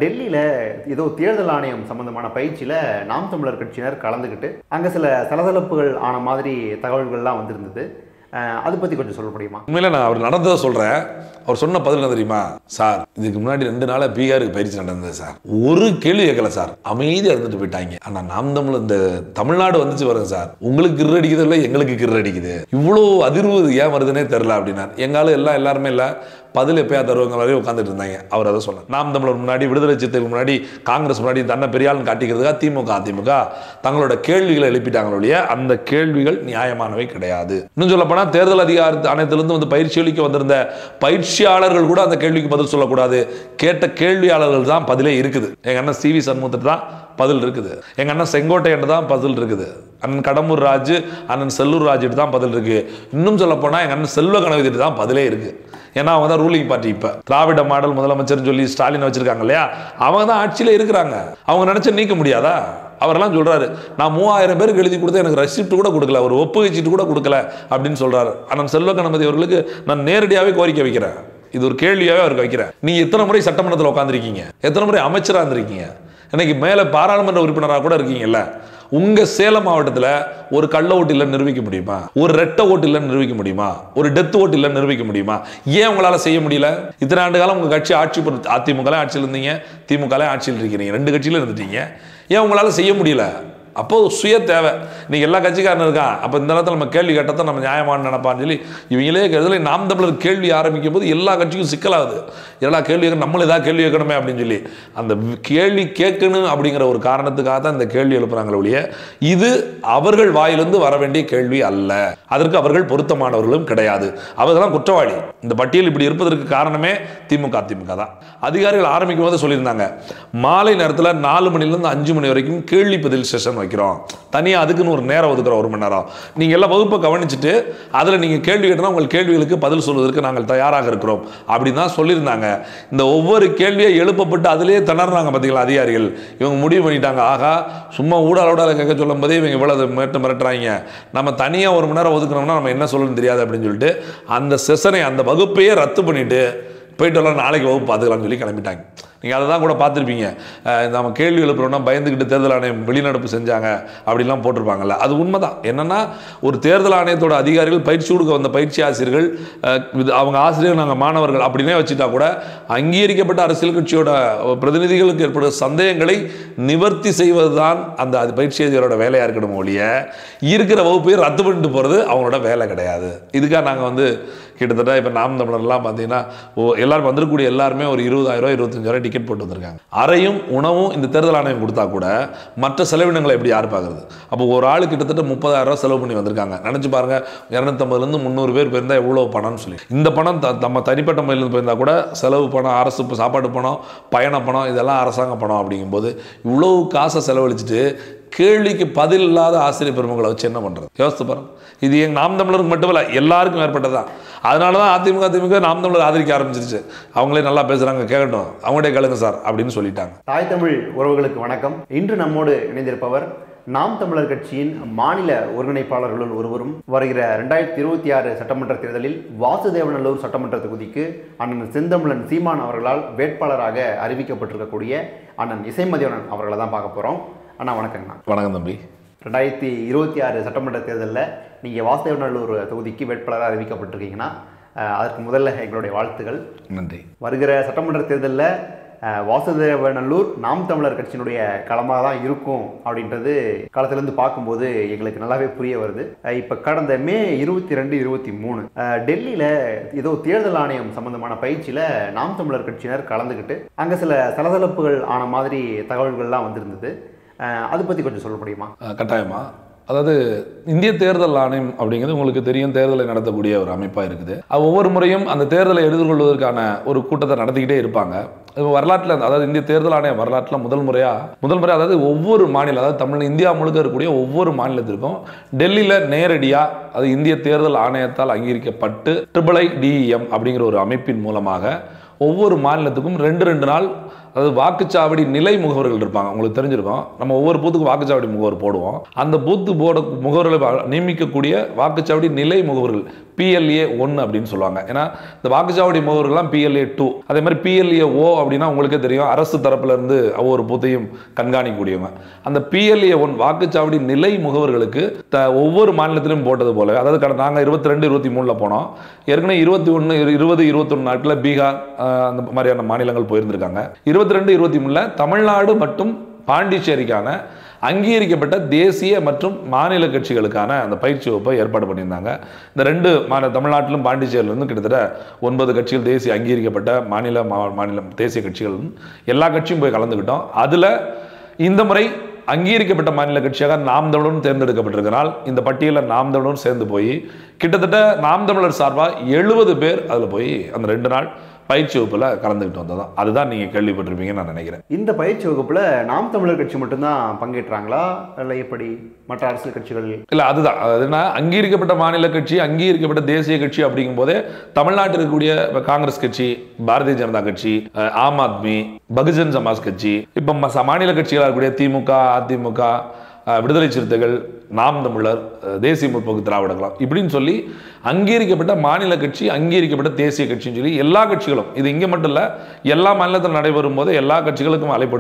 டெல்லியில் ஏதோ தேர்தல் ஆணையம் சம்பந்தமான பயிற்சியில் நாம் தமிழர் கட்சியினர் கலந்துக்கிட்டு அங்கே சில சலசலப்புகள் ஆன மாதிரி தகவல்கள்லாம் வந்திருந்தது. அதை பற்றி கொஞ்சம் சொல்ல முடியுமா? உண்மையில நான் அவர் நடந்ததை சொல்கிறேன். அவர் சொன்ன பதில் என்ன தெரியுமா? சார், இதுக்கு முன்னாடி 2 நாளாக பீகாருக்கு பயிற்சி நடந்தது சார். ஒரு கேள்வி கேட்கல சார், அமைதியாக இருந்துட்டு போயிட்டாங்க. ஆனால் நாம் தமிழ் இந்த தமிழ்நாடு வந்துச்சு வருங்க சார், உங்களுக்கு கிரு அடிக்குது இல்லை, எங்களுக்கு கிரு அடிக்குது. இவ்வளோ அதிர்வு ஏன் வருதுன்னே தெரில அப்படின்னார். எங்காலும் எல்லாருமே இல்லை, பதில் எப்பயா தருவாங்க வரையும் உட்காந்துட்டு இருந்தாங்க. அவர் அதை சொன்னார். நாம் தமிழர் முன்னாடி, விடுதலை சிறுத்தைகள் முன்னாடி, காங்கிரஸ் முன்னாடி தன்னை பெரியாள்னு காட்டிக்கிறதுக்காக திமுக அதிமுக தங்களோட கேள்விகளை எழுப்பிட்டாங்களே, அந்த கேள்விகள் நியாயமானவை கிடையாது. இன்னும் சொல்ல போனால் தேர்தல் அதிகார ஆணையத்திலிருந்து வந்து பயிற்சி அளிக்க வந்திருந்த பயிற்சியாளர்கள் கூட அந்த கேள்விக்கு பதில் சொல்லக்கூடாது. கேட்ட கேள்வியாளர்கள் தான் பதிலே இருக்குது. எங்க அண்ணன் CV சண்முகத்துக்கு தான் பதில் இருக்குது. எங்க அண்ணன் செங்கோட்டையன் தான் பதில் இருக்குது. அண்ணன் கடம்பூர் ராஜு, அண்ணன் செல்லூர் ராஜு தான் பதில் இருக்கு. இன்னும் சொல்ல போனா எங்க அண்ணன் செல்வ கணபதி தான் பதிலே இருக்கு. ஏன்னா அவங்க தான் ரூலிங் பார்ட்டி. இப்ப திராவிட மாடல் முதலமைச்சர் சொல்லி ஸ்டாலின் வச்சிருக்காங்க இல்லையா, அவங்க தான் ஆட்சியில இருக்கிறாங்க. அவங்க நினைச்ச நீக்க முடியாதா? அவரெல்லாம் சொல்றாரு, நான் 3000 பேருக்கு எழுதி கொடுத்து எனக்கு ரெசிப்ட் கூட கொடுக்கல, ஒரு ஒப்புகை சீட்டு கூட கொடுக்கல அப்படின்னு சொல்றாரு. அண்ணன் செல்வ கணபதி அவர்களுக்கு நான் நேரடியாவே கோரிக்கை வைக்கிறேன். இது ஒரு கேள்வியாவே அவருக்கு வைக்கிறேன். நீங்க எத்தனை முறை சட்டமன்றத்தில் உட்காந்துருக்கீங்க, எத்தனை முறை அமைச்சராக இருந்திருக்கீங்க, இன்னைக்கு மேல பாராளுமன்ற உறுப்பினராக கூட இருக்கீங்கல்ல. உங்க சேலம் மாவட்டத்தில் ஒரு கள்ள ஓட்டு இல்லைன்னு நிரூபிக்க முடியுமா? ஒரு ரெட்டை ஓட்டு இல்லைன்னு நிரூபிக்க முடியுமா? ஒரு டெத் ஓட்டு இல்லைன்னு நிரூபிக்க முடியுமா? ஏன் உங்களால செய்ய முடியல? இத்தனை ஆண்டு காலம் உங்க கட்சி ஆட்சி, அதிமுக ஆட்சியில் இருந்தீங்க, திமுக ஆட்சியில் இருக்கிறீங்க, 2 கட்சியில இருந்துட்டீங்க. ஏன் உங்களால செய்ய முடியல? அப்போ சுய தேவை. நீங்க எல்லா கட்சிக்காரன் இருக்கான், அப்போ இந்த நேரத்தில் நம்ம கேள்வி கேட்டதான் நம்ம நியாயமான நினைப்பான்னு சொல்லி இவங்களே கேட்கறதுல நாம் தமிழர் கேள்வி ஆரம்பிக்கும் போது எல்லா கட்சிக்கும் சிக்கலாகுது. எல்லா கேள்வி நம்மளும் ஏதாவது கேள்வி கேட்கணுமே அப்படின்னு சொல்லி அந்த கேள்வி கேட்கணும் அப்படிங்கிற ஒரு காரணத்துக்காக தான் இந்த கேள்வி எழுப்புறாங்களே ஒழிய இது அவர்கள் வாயிலிருந்து வர வேண்டிய கேள்வி அல்ல. அதற்கு அவர்கள் பொருத்தமானவர்களும் கிடையாது. அவர்கள் தான் குற்றவாளி. இந்த பட்டியல் இப்படி இருப்பதற்கு காரணமே திமுக அதிமுக தான். அதிகாரிகள் ஆரம்பிக்கும் போது சொல்லியிருந்தாங்க, மாலை நேரத்தில் 4 மணிலேருந்து 5 மணி வரைக்கும் கேள்வி பதில் செஷன் வைக்கிறோம், தனியா அதுக்குன்னு ஒரு நேரம் ஒதுக்குறோம், 1 மணி நேரம். நீங்க எல்லா வகுப்பை கவனிச்சுட்டு அதுல நீங்க கேள்வி கேட்டா உங்கள் கேள்விகளுக்கு பதில் சொல்வதற்கு நாங்கள் தயாராக இருக்கிறோம் அப்படின்னு தான் சொல்லியிருந்தாங்க. இந்த ஒவ்வொரு கேள்வியை எழுப்பப்பட்டு அதிலேயே திணறாங்க பார்த்தீங்களா அதிகாரிகள். இவங்க முடிவு பண்ணிட்டாங்க, ஆகா சும்மா ஊடால கேட்க சொல்லும் போதே இவங்க இவ்வளவு மிரட்டுறாங்க, நம்ம தனியா 1 மணி நேரம் ஒதுக்கணும்னா நம்ம என்ன சொல்லணும்னு தெரியாது அப்படின்னு சொல்லிட்டு அந்த செஷனை, அந்த வகுப்பையே ரத்து பண்ணிட்டு போயிட்டு வரலாம், நாளைக்கு வகுப்பு பார்த்துக்கலாம்னு சொல்லி கிளம்பிட்டாங்க. நீங்கள் அதை தான் கூட பார்த்துருப்பீங்க. நம்ம கேள்வி எழுப்புறோம்னா பயந்துக்கிட்டு தேர்தல் ஆணையம் வெளிநடப்பு செஞ்சாங்க அப்படிலாம் போட்டிருப்பாங்கல்ல. அது உண்மைதான். என்னன்னா, ஒரு தேர்தல் ஆணையத்தோட அதிகாரிகள் பயிற்சி கொடுக்க வந்த பயிற்சி ஆசிரியர்கள், அவங்க ஆசிரியர் நாங்கள் மாணவர்கள் அப்படின்னே வச்சுட்டா கூட அங்கீகரிக்கப்பட்ட அரசியல் கட்சியோட பிரதிநிதிகளுக்கு ஏற்படுற சந்தேகங்களை நிவர்த்தி செய்வது தான் அந்த பயிற்சி ஆசிரியரோட வேலையாக இருக்கணும் ஒழிய இருக்கிற வகுப்பையை ரத்து பண்ணிட்டு போகிறது அவங்களோட வேலை கிடையாது. இதுக்காக நாங்கள் வந்து கிட்டத்தட்ட இப்போ நாம் தமிழர்லாம் பார்த்தீங்கன்னா எல்லாரும் வந்துருக்கூடிய எல்லாருமே ஒரு 20,000 25,000 டிக்கெட் போட்டு வந்திருக்காங்க. அறையும் உணவும் இந்த தேர்தல் ஆணையம் கொடுத்தா கூட மற்ற செலவினங்களை எப்படி யார் பார்க்குறது? அப்போ ஒரு ஆளு கிட்டத்தட்ட 30,000 செலவு பண்ணி வந்திருக்காங்க. நினச்சி பாருங்க, 250லேருந்து 300 பேர் போயிருந்தா எவ்வளோ பணம்னு சொல்லி. இந்த பணம் நம்ம தனிப்பட்ட முறையிலிருந்து போயிருந்தா கூட செலவு பணம், அரசு சாப்பாடு பணம், பயண பணம், இதெல்லாம் அரசாங்க பணம். அப்படிங்கும்போது இவ்வளோ காசை செலவழிச்சிட்டு கேள்விக்கு பதில் இல்லாத ஆசிரியர் பெருமக்களை வச்சு என்ன பண்றது? யோசித்து பாருங்க. இது எங்க நாம் தமிழருக்கு மட்டும் இல்லை, எல்லாருக்கும் ஏற்பட்டதான். அதனால தான் அதிமுக நாம் தமிழர் ஆதரிக்க ஆரம்பிச்சிருச்சு. அவங்களே நல்லா பேசுறாங்க, கேட்கட்டும், அவங்களே கேளுங்க சார் அப்படின்னு சொல்லிட்டாங்க. தாய் தமிழ் உறவுகளுக்கு வணக்கம். இன்று நம்மோடு இணைந்திருப்பவர் நாம் தமிழர் கட்சியின் மாநில ஒருங்கிணைப்பாளர்களுள் ஒருவரும், வருகிற 2026 சட்டமன்ற தேர்தலில் வாசுதேவநல்லூர் சட்டமன்ற தொகுதிக்கு அண்ணன் செந்தமிழன் சீமான் அவர்களால் வேட்பாளராக அறிவிக்கப்பட்டிருக்கக்கூடிய அண்ணன் இசைமதிவணன் அவர்களை தான் பார்க்க போகிறோம். அண்ணா வணக்கங்கண்ணா. வணக்கம் தம்பி. 2026 சட்டமன்ற தேர்தலில் நீங்கள் வாசுதேவநல்லூர் தொகுதிக்கு வேட்பாளராக அறிவிக்கப்பட்டிருக்கீங்கன்னா அதற்கு முதல்ல எங்களுடைய வாழ்த்துக்கள். நன்றி. வருகிற சட்டமன்ற தேர்தலில் வாசுதேவநல்லூர் நாம் தமிழர் கட்சியினுடைய களமாக தான் இருக்கும் அப்படின்றது காலத்திலேருந்து பார்க்கும்போது எங்களுக்கு நல்லாவே புரிய வருது. இப்போ கடந்த மே 22, 23 டெல்லியில் ஏதோ தேர்தல் ஆணையம் சம்பந்தமான பயிற்சியில் நாம் தமிழர் கட்சியினர் கலந்துக்கிட்டு அங்கே சில சலசலப்புகள் ஆன மாதிரி தகவல்கள்லாம் வந்திருந்தது. அதை பற்றி கொஞ்சம் சொல்ல முடியுமா? கட்டாயமா. அதாவது இந்திய தேர்தல் ஆணையம் அப்படிங்கிறது உங்களுக்கு தெரியும், தேர்தலை நடத்தக்கூடிய ஒரு அமைப்பாக இருக்குது. அது ஒவ்வொரு முறையும் அந்த தேர்தலை எதிர்கொள்வதற்கான ஒரு கூட்டத்தை நடத்திக்கிட்டே இருப்பாங்க. வரலாற்றில், அதாவது இந்திய தேர்தல் ஆணையம் வரலாற்றில் முதல் முறையாக அதாவது ஒவ்வொரு மாநிலம், அதாவது இந்தியா முழுக்க இருக்கக்கூடிய ஒவ்வொரு மாநிலத்திற்கும் டெல்லியில் நேரடியாக, அது இந்திய தேர்தல் ஆணையத்தால் அங்கீகரிக்கப்பட்டு IIIDEM அப்படிங்கிற ஒரு அமைப்பின் மூலமாக ஒவ்வொரு மாநிலத்துக்கும் 2 நாள் அதாவது வாக்குச்சாவடி நிலை முகவர்கள் இருப்பாங்க, உங்களுக்கு தெரிஞ்சிருக்கும். நம்ம ஒவ்வொரு பூத்துக்கும் வாக்குச்சாவடி முகவர் போடுவோம். அந்த பூத்து போட முகவர்களை நியமிக்கக்கூடிய வாக்குச்சாவடி நிலை முகவர்கள் PLA 1 அப்படின்னு சொல்லுவாங்க. ஏன்னா இந்த வாக்குச்சாவடி முகவர்கள்லாம் PLA 2. அதே மாதிரி PLA O அப்படின்னா உங்களுக்கே தெரியும், அரசு தரப்புல இருந்து ஒவ்வொரு பூத்தையும் கண்காணிக்கக்கூடியவங்க. அந்த PLA 1 வாக்குச்சாவடி நிலை முகவர்களுக்கு ஒவ்வொரு மாநிலத்திலும் போட்டது போல, அதாவது நாங்கள் 22, 23 போனோம். ஏற்கனவே 21, 20, 21 நாட்களில் பீகார் அந்த மாதிரியான மாநிலங்கள் போயிருந்திருக்காங்க. 22, 23 தமிழ்நாடு மற்றும் பாண்டிச்சேரிக்கான அங்கீகரிக்கப்பட்ட தேசிய மற்றும் மாநில கட்சிகளுக்கான அந்த பயிற்சி வகுப்பை ஏற்பாடு பண்ணியிருந்தாங்க. இந்த 2 தமிழ்நாட்டிலும் பாண்டிச்சேரியிலிருந்து கிட்டத்தட்ட 9 கட்சிகள் தேசிய அங்கீகரிக்கப்பட்ட மாநில தேசிய கட்சிகள் எல்லா கட்சியும் போய் கலந்துக்கிட்டோம். அதில் இந்த முறை அங்கீகரிக்கப்பட்ட மாநில கட்சியாக நாம் தமிழரும் தேர்ந்தெடுக்கப்பட்டிருக்கிறால் இந்த பட்டியலில் நாம் தமிழரும் சேர்ந்து போய் கிட்டத்தட்ட நாம் தமிழர் சார்பாக 70 பேர் அதில் போய் அந்த 2 நாள் பயிற்சி வகுப்புல கலந்துக்கிட்டு வந்ததான். அதுதான் நீங்க கேள்விப்பட்டிருப்பீங்கன்னு நான் நினைக்கிறேன். இந்த பயிற்சி வகுப்புல நாம் தமிழர் கட்சி மட்டும்தான் பங்கேற்றாங்களா, இல்லை எப்படி மற்ற அரசியல் கட்சிகள்? இல்ல, அதுதான். அதுனா அங்கீகரிக்கப்பட்ட மாநில கட்சி, அங்கீகரிக்கப்பட்ட தேசிய கட்சி அப்படிங்கும் போதே தமிழ்நாட்டில் இருக்கக்கூடிய காங்கிரஸ் கட்சி, பாரதிய ஜனதா கட்சி, ஆம் ஆத்மி, பகுஜன் சமாஜ் கட்சி, இப்ப மாநில கட்சிகளாக இருக்கக்கூடிய திமுக, அதிமுக, விடுதலை சிறுத்தைகள், நாம் தமிழர், தேசிய முற்போக்கு திராவிட கழகம் இப்படின்னு சொல்லி அங்கீகரிக்கப்பட்ட மாநில கட்சி, அங்கீகரிக்கப்பட்ட தேசிய கட்சின்னு சொல்லி எல்லா கட்சிகளும், இது இங்கே மட்டும் இல்லை, எல்லா மாநிலத்தில் நடைபெறும் போது எல்லா கட்சிகளுக்கும் அழைப்பு.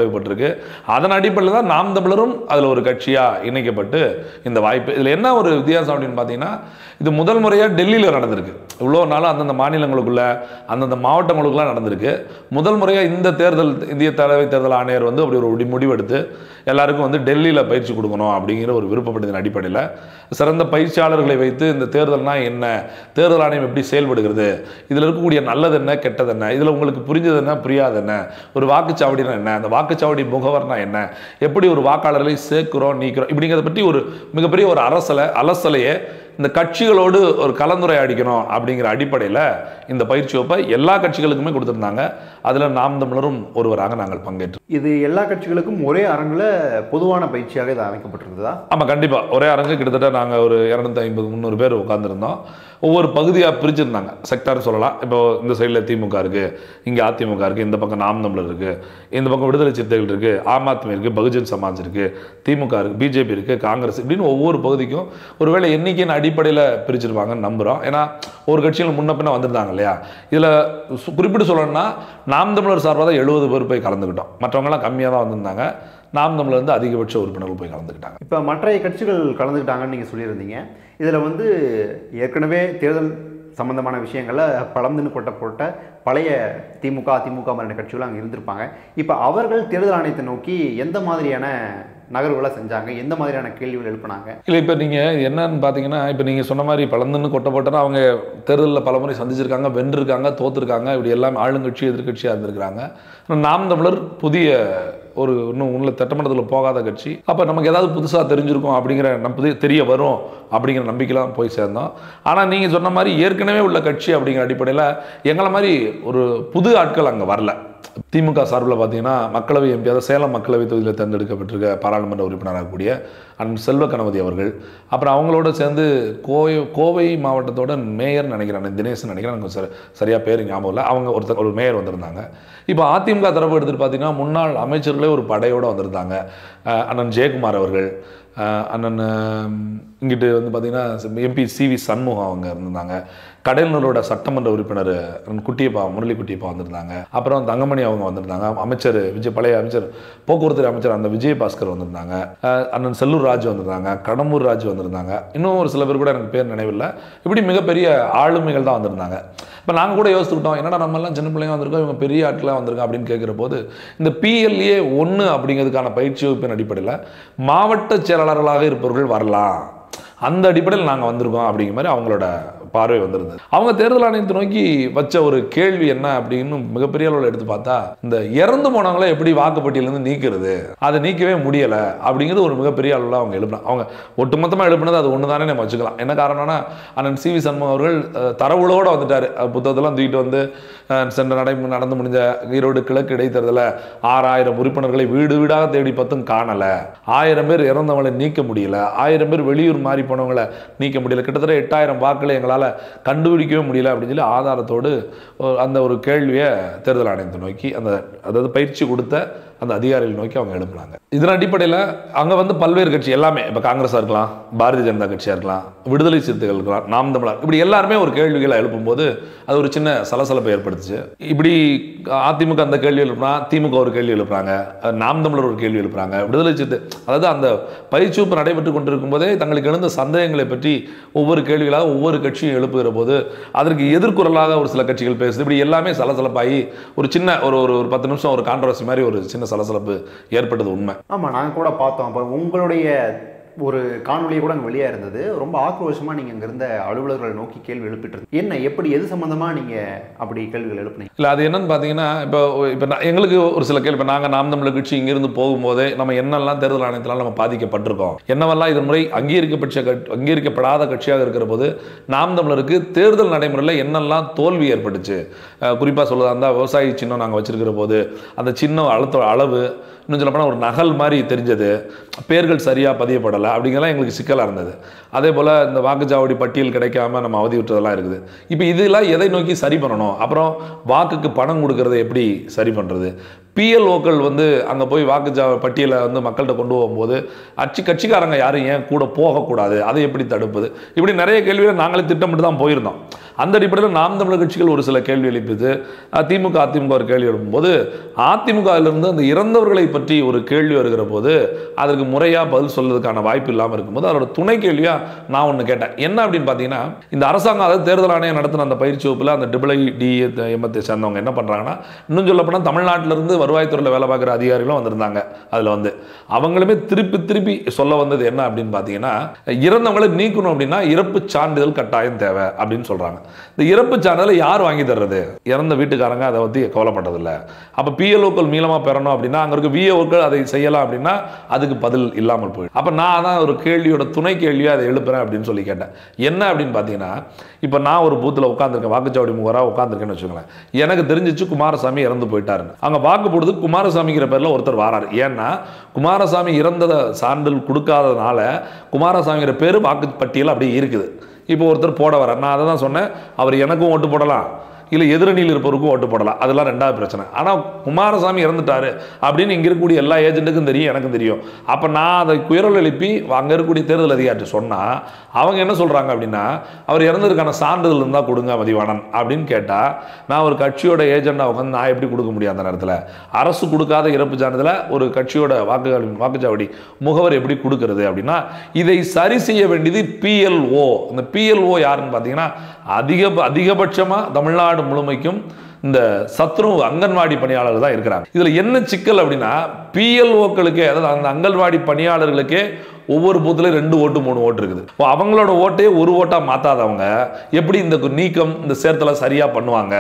அதன் அடிப்படையில் தான் நாம் தமிழரும் அதில் ஒரு கட்சியாக இணைக்கப்பட்டு இந்த வாய்ப்பு. இதில் என்ன ஒரு வித்தியாசம் அப்படின்னு பார்த்தீங்கன்னா, இது முதல் முறையாக டெல்லியில் நடந்திருக்கு. இவ்வளோ நாளும் அந்தந்த மாநிலங்களுக்குள்ள அந்தந்த மாவட்டங்களுக்குலாம் நடந்திருக்கு. முதல் முறையாக இந்த தேர்தல், இந்திய தலைமை தேர்தல் ஆணையர் வந்து அப்படி ஒரு முடிவெடுத்து எல்லாருக்கும் வந்து டெல்லியில் பயிற்சி கொடுக்கணும் அப்படிங்கிற ஒரு விருப்பப்பட்டதின் அடிப்படையில் சிறந்த பயிற்சியாளர்களை வைத்து இந்த தேர்தல்னா என்ன, தேர்தல் ஆணையம் எப்படி செயல்படுகிறது, இதில் இருக்கக்கூடிய நல்லது என்ன, கெட்டது என்ன, இதில் உங்களுக்கு புரிஞ்சது என்ன, புரியாது என்ன, ஒரு வாக்குச்சாவடினா என்ன, அந்த வாக்குச்சாவடி முகவர்னா என்ன, எப்படி ஒரு வாக்காளர்களை சேர்க்கிறோம் நீக்கிறோம் இப்படிங்கிறத பற்றி ஒரு மிகப்பெரிய ஒரு அலசலையே இந்த கட்சிகளோடு ஒரு கலந்துரையாடிக்கணும் அப்படிங்கிற அடிப்படையில் இந்த பயிற்சி வகுப்பை எல்லா கட்சிகளுக்குமே கொடுத்துருந்தாங்க. அதில் நாம் தமிழரும் ஒருவராக நாங்கள் பங்கேற்றோம். இது எல்லா கட்சிகளுக்கும் ஒரே அரங்கில் பொதுவான பயிற்சியாக இது அமைக்கப்பட்டிருந்ததா? ஆமாம், கண்டிப்பாக ஒரே அரங்கு. கிட்டத்தட்ட நாங்கள் ஒரு 250, 300 பேர் உட்காந்துருந்தோம். ஒவ்வொரு பகுதியாக பிரிச்சிருந்தாங்க, செக்டார் சொல்லலாம். இப்போ இந்த சைடில் திமுக இருக்குது, இங்கே அதிமுக இருக்குது, இந்த பக்கம் நாம் தமிழர் இருக்குது, இந்த பக்கம் விடுதலை சிறுத்தைகள் இருக்குது, ஆம் ஆத்மி இருக்குது, பகுஜன் சமாஜ் இருக்குது, திமுக இருக்குது, பிஜேபி இருக்குது, காங்கிரஸ் இப்படின்னு ஒவ்வொரு பகுதிக்கும் ஒருவேளை எண்ணிக்கையின் அடிப்படையில் பிரிச்சிருப்பாங்கன்னு நம்புகிறோம். ஏன்னா ஒரு கட்சியில் முன்ன பின்ன வந்திருந்தாங்க இல்லையா. இதில் குறிப்பிட்டு சொல்லணும்னா நாம் தமிழர் சார்பாக தான் 70 பேர் போய் கலந்துக்கிட்டோம். மற்றவங்களாம் கம்மியாக தான் வந்திருந்தாங்க. நாம் தமிழர் வந்து அதிகபட்ச உறுப்பினர்கள் போய் கலந்துக்கிட்டாங்க. இப்போ மற்ற கட்சிகள் கலந்துக்கிட்டாங்கன்னு நீங்கள் சொல்லியிருந்தீங்க. இதில் வந்து ஏற்கனவே தேர்தல் சம்பந்தமான விஷயங்களை பழந்துன்னு கொட்டப்பட்ட பழைய திமுக, அதிமுக மாதிரியான கட்சிகளும் அங்கே இருந்திருப்பாங்க. இப்போ அவர்கள் தேர்தல் ஆணையத்தை நோக்கி எந்த மாதிரியான நகர்வுகளை செஞ்சாங்க, எந்த மாதிரியான கேள்விகள் எழுப்பினாங்க? இல்லை, இப்போ நீங்கள் என்னன்னு பார்த்தீங்கன்னா, இப்போ நீங்கள் சொன்ன மாதிரி பழந்துன்னு கொட்டப்பட்டனா அவங்க தேர்தலில் பல முறை சந்திச்சிருக்காங்க, வென்றிருக்காங்க, தோற்றுருக்காங்க, இப்படி எல்லாம் ஆளுங்கட்சி எதிர்கட்சியாக இருந்திருக்கிறாங்க. நாம் தமிழர் புதிய ஒரு இன்னும் உள்ள சட்டமன்றத்தில் போகாத கட்சி. அப்போ நமக்கு ஏதாவது புதுசாக தெரிஞ்சிருக்கும் அப்படிங்கிற தெரிய வரும் அப்படிங்கிற நம்பிக்கைலாம் போய் சேர்ந்தோம். ஆனால் நீங்கள் சொன்ன மாதிரி ஏற்கனவே உள்ள கட்சி அப்படிங்கிற அடிப்படையில் எங்களை மாதிரி ஒரு புது ஆட்கள் அங்கே வரல. திமுக சார்பில் பார்த்தீங்கன்னா மக்களவை எம்பி, அதாவது சேலம் மக்களவை தொகுதியில் தேர்ந்தெடுக்கப்பட்டிருக்க பாராளுமன்ற உறுப்பினராக கூடிய அண்ணன் செல்வ கணபதி அவர்கள், அப்புறம் அவங்களோட சேர்ந்து கோவை மாவட்டத்தோட மேயர் நினைக்கிறேன், தினேஷ் நினைக்கிறேன், எனக்கு சரியாக பேர் ஞாபகம் இல்லை, அவங்க ஒரு மேயர் வந்திருந்தாங்க. இப்போ அதிமுக தரப்பு எடுத்துகிட்டு பார்த்தீங்கன்னா முன்னாள் அமைச்சர்களே ஒரு படையோடு வந்திருந்தாங்க. அண்ணன் ஜெயக்குமார் அவர்கள், அண்ணன் இங்கிட்டு வந்து பார்த்தீங்கன்னா எம்பி CV சண்முகம் அவங்க இருந்திருந்தாங்க. கடலூரோட சட்டமன்ற உறுப்பினர் குட்டியப்பா, முரளி குட்டியப்பா வந்திருந்தாங்க. அப்புறம் தங்கமணி அவங்க வந்திருந்தாங்க. அமைச்சர் பழைய அமைச்சர், போக்குவரத்து அமைச்சர் அந்த விஜயபாஸ்கர் வந்திருந்தாங்க. அண்ணன் செல்லூர் ராஜு வந்திருந்தாங்க, கடம்பூர் ராஜு வந்திருந்தாங்க. இன்னும் ஒரு சில பேர் கூட எனக்கு பேர் நினைவில்லை. இப்படி மிகப்பெரிய ஆளுமைகள் தான் வந்திருந்தாங்க. இப்போ நாங்கள் கூட யோசிச்சுக்கிட்டோம், என்னடா நம்மெல்லாம் சின்ன பிள்ளைங்க வந்திருக்கோம், இவங்க பெரிய ஆட்களாக வந்திருக்கோம் அப்படின்னு கேட்குற போது இந்த PLA 1 அப்படிங்கிறதுக்கான பயிற்சி வகுப்பின் அடிப்படையில் மாவட்ட செயலாளர்களாக இருப்பவர்கள் வரலாம், அந்த அடிப்படையில் நாங்கள் வந்திருக்கோம் அப்படிங்கிற மாதிரி அவங்களோட பார்வை வந்திருந்தது. அவங்க தேர்தல் ஆணையத்தை நோக்கி வச்ச ஒரு கேள்வி என்ன அப்படின்னு மிகப்பெரிய அளவில் எடுத்து பார்த்தா, இந்த இறந்து போனவங்கள எப்படி வாக்குப்பட்டியலேருந்து நீக்கிறது, அதை நீக்கவே முடியலை அப்படிங்கிறது ஒரு மிகப்பெரிய அளவில் அவங்க எழுப்பினாங்க. அவங்க ஒட்டுமொத்தமாக எழுப்பினது அது ஒன்று தானே நம்ம வச்சுக்கலாம். என்ன காரணம்னா, அண்ணன் CV சண்முகம் அவர்கள் தரவுகளோடு வந்துட்டார். புத்தகத்தெல்லாம் தூக்கிட்டு வந்து நடந்து முடிஞ்ச ஈரோடு கிழக்கு இடைத்தேர்தலில் 6000 உறுப்பினர்களை வீடு வீடாக தேடி பார்த்தும் காணலை, 1000 பேர் இறந்தவங்களை நீக்க முடியல, 1000 பேர் வெளியூர் மாறி போனவங்களை நீக்க முடியல, கிட்டத்தட்ட 8000 வாக்குகளை எங்களால் எங்களால் கண்டுபிடிக்கவே முடியல அப்படின்னு சொல்லி ஆதாரத்தோடு அந்த ஒரு கேள்வியை தேர்தல் ஆணையத்தை நோக்கி அதாவது பயிற்சி கொடுத்த அந்த அதிகாரிகள் நோக்கி அவங்க எழுப்புனாங்க. இதன் அடிப்படையில் அங்கே வந்து பல்வேறு கட்சி எல்லாமே, இப்போ காங்கிரஸாக இருக்கலாம், பாரதிய ஜனதா கட்சியாக இருக்கலாம், விடுதலை சிறுத்தைகள் இருக்கலாம், நாம் தமிழர், இப்படி எல்லாருமே ஒரு கேள்விகளை எழுப்பும்போது அது ஒரு சின்ன சலசலப்பை ஏற்படுத்துச்சு. இப்படி அதிமுக அந்த கேள்வி எழுப்புனா, திமுக ஒரு கேள்வி எழுப்புறாங்க, நாம் தமிழர் ஒரு கேள்வி எழுப்புறாங்க, விடுதலை சிறுத்தை, அதாவது அந்த பயிற்சி வகுப்பு நடைபெற்று கொண்டிருக்கும் போதே தங்களுக்கு எழுந்த சந்தேகங்களை பற்றி ஒவ்வொரு கேள்விகளாக ஒவ்வொரு கட்சியும் எழுப்புகிற போது அதற்கு எதிர்குரலாக ஒரு சில கட்சிகள் பேசுது. இப்படி எல்லாமே சலசலப்பாகி ஒரு சின்ன ஒரு 10 நிமிஷம் ஒரு கான்ட்ரவர்சி மாதிரி ஒரு சின்ன சலசலப்பு ஏற்பட்டது உண்மை. ஆமாம், நாங்கள் கூட பார்த்தோம். அப்போ உங்களுடைய ஒரு காணொலியை கூட அங்கே வெளியாக இருந்தது. ரொம்ப ஆக்ரோஷமாக நீங்கள் இங்கே இருந்த அலுவலர்களை நோக்கி கேள்வி எழுப்பிட்டு என்ன, எப்படி, எது சம்மந்தமாக நீங்கள் அப்படி கேள்விகள் எழுப்புனீங்க? இல்லை, அது என்னன்னு பார்த்தீங்கன்னா, இப்போ எங்களுக்கு ஒரு சில கேள்வி, இப்போ நாங்கள் நாம் தமிழர் கட்சி இங்கிருந்து போகும்போதே நம்ம என்னெல்லாம் தேர்தல் ஆணையத்தினால் நம்ம பாதிக்கப்பட்டிருக்கோம், என்னவெல்லாம் இதன் முறை அங்கீகரிக்கப்படாத கட்சியாக இருக்கிற போது நாம் தமிழருக்கு தேர்தல் நடைமுறையில் என்னெல்லாம் தோல்வி ஏற்பட்டுச்சு, குறிப்பாக சொல்லுறதா இருந்தால் விவசாயி சின்னம் நாங்கள் வச்சிருக்கிற போது அந்த சின்னம் அளவு இன்னும் சொல்லப்போனால் ஒரு நகல் மாதிரி தெரிஞ்சது, பேர்கள் சரியாக பதியப்படலை, அப்படிங்கிறலாம் எங்களுக்கு சிக்கலாக இருந்தது. அதே போல் இந்த வாக்குச்சாவடி பட்டியல் கிடைக்காம நம்ம அவதி விட்டுறதெல்லாம் இருக்குது. இப்போ இதெல்லாம் எதை நோக்கி சரி பண்ணணும், அப்புறம் வாக்குக்கு பணம் கொடுக்கறத எப்படி சரி பண்ணுறது, பிஎல்ஓக்கள் வந்து அங்கே போய் பட்டியலை வந்து மக்கள்கிட்ட கொண்டு போகும்போது கட்சிக்காரங்க யாரும் ஏன் கூட போகக்கூடாது, அதை எப்படி தடுப்பது, இப்படி நிறைய கேள்விகளை நாங்களே திட்டமிட்டு தான் போயிருந்தோம். அந்த அடிப்படையில் நாம் தமிழர் கட்சிகள் ஒரு சில கேள்வி எழுப்பிது, அதிமுக ஒரு கேள்வி எழுப்பும்போது அதிமுகவிலிருந்து அந்த இறந்தவர்களை பற்றி ஒரு கேள்வி வருகிற போது அதற்கு முறையாக பதில் சொல்வதற்கான வாய்ப்பு இல்லாமல் இருக்கும்போது அதோட துணை கேள்வியாக நான் ஒன்று கேட்டேன். என்ன அப்படின்னு பார்த்தீங்கன்னா, இந்த அரசாங்கம், அதாவது தேர்தல் ஆணையம் நடத்தின அந்த பயிற்சி வகுப்பில் அந்த IIIDMத்தை சேர்ந்தவங்க என்ன பண்ணுறாங்கன்னா, இன்னும் சொல்லப்போனால் தமிழ்நாட்டிலிருந்து வருவாய்த்துறையில் வேலை பார்க்குற அதிகாரிகளும் வந்திருந்தாங்க. அதில் வந்து அவங்களுமே திருப்பி சொல்ல வந்தது என்ன அப்படின்னு பார்த்தீங்கன்னா, இறந்தவங்களை நீக்கணும் அப்படின்னா இறப்பு சான்றிதழ் கட்டாயம் தேவை அப்படின்னு சொல்கிறாங்க. இந்த இறப்பு சான்றிதழை யார் வாங்கி தர்றது? இறந்த வீட்டுக்காரங்க அதை பற்றி கவலைப்பட்டதில்லை. அப்போ பிஎல்ஓக்கள் மீளமாக பெறணும் அப்படின்னா அங்கே இருக்க விஏஓக்கள் அதை செய்யலாம் அப்படின்னா அதுக்கு பதில் இல்லாமல் போயிடும். அப்போ நான் தான் ஒரு கேள்வியோட துணை கேள்வியாக அதை எழுப்புறேன் அப்படின்னு சொல்லி கேட்டேன். என்ன அப்படின்னு பார்த்தீங்கன்னா, இப்போ நான் ஒரு பூத்தில் உட்காந்துருக்கேன், வாக்குச்சாவடி முகராக உட்காந்துருக்கேன்னு வச்சுக்கோங்களேன். எனக்கு தெரிஞ்சிச்சு குமாரசாமி இறந்து போயிட்டாருன்னு. அங்கே வாக்கு போடுறது குமாரசாமிங்கிற பேரில் ஒருத்தர் வராரு. ஏன்னா குமாரசாமி இறந்ததை சான்றிதழ் கொடுக்காததுனால குமாரசாமிங்கிற பேர் வாக்கு பட்டியல் அப்படியே இருக்குது. இப்போ ஒருத்தர் போட வர, நான் அதை தான் சொன்னேன், அவர் எனக்கும் ஓட்டு போடலாம், இல்லை எதிரணியில் இருப்பவருக்கும் ஓட்டு போடலாம், அதெல்லாம் ரெண்டாவது பிரச்சனை. ஆனால் குமாரசாமி இறந்துட்டாரு அப்படின்னு இங்கே இருக்கக்கூடிய எல்லா ஏஜென்ட்டுக்கும் தெரியும், எனக்கும் தெரியும். அப்போ நான் அதை குயரல் எழுப்பி அங்கே இருக்கக்கூடிய தேர்தல் அதிகாரிட்டு சொன்னால் அவங்க என்ன சொல்கிறாங்க அப்படின்னா, அவர் இறந்ததுக்கான சான்றிதழ் இருந்தால் கொடுங்க மதிவாணன் அப்படின்னு கேட்டால், நான் ஒரு கட்சியோட ஏஜெண்டாக உட்காந்து நான் எப்படி கொடுக்க முடியும்? அந்த நேரத்தில் அரசு கொடுக்காத இறப்பு சான்றிதழை ஒரு கட்சியோட வாக்குச்சாவடி முகவர் எப்படி கொடுக்கறது அப்படின்னா, இதை சரி செய்ய வேண்டியது பிஎல்ஓ. இந்த பிஎல்ஓ யாருன்னு பார்த்தீங்கன்னா, அதிகபட்சமாக தமிழ்நாடு முழுமைக்கும் இந்த சத்ருவ அங்கன்வாடி பணியாளர்கள் தான் இருக்கிறாங்க. இதில் என்ன சிக்கல் அப்படின்னா, பிஎல்ஓக்களுக்கே, அதாவது அந்த அங்கன்வாடி பணியாளர்களுக்கே ஒவ்வொரு பூத்துலையும் 2 ஓட்டு 3 ஓட்டு இருக்குது. அவங்களோட ஓட்டே ஒரு ஓட்டாக மாற்றாதவங்க எப்படி இந்த நீக்கம், இந்த சேர்த்தலை சரியாக பண்ணுவாங்க?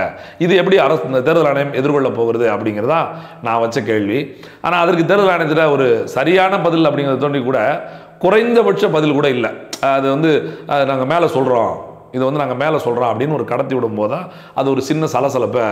இது எப்படி அரசு, இந்த தேர்தல் ஆணையம் எதிர்கொள்ள போகிறது அப்படிங்கிறதா நான் வச்ச கேள்வி. ஆனால் அதற்கு தேர்தல் ஆணையத்தில் ஒரு சரியான பதில் அப்படிங்கிறத தோண்டி கூட குறைந்தபட்ச பதில் கூட இல்லை. அது வந்து நாங்கள் மேலே சொல்கிறோம், இதை வந்து நாங்கள் மேலே சொல்கிறோம் அப்படின்னு ஒரு கடத்தி விடும் போது தான் அது ஒரு சின்ன சலசலப்பை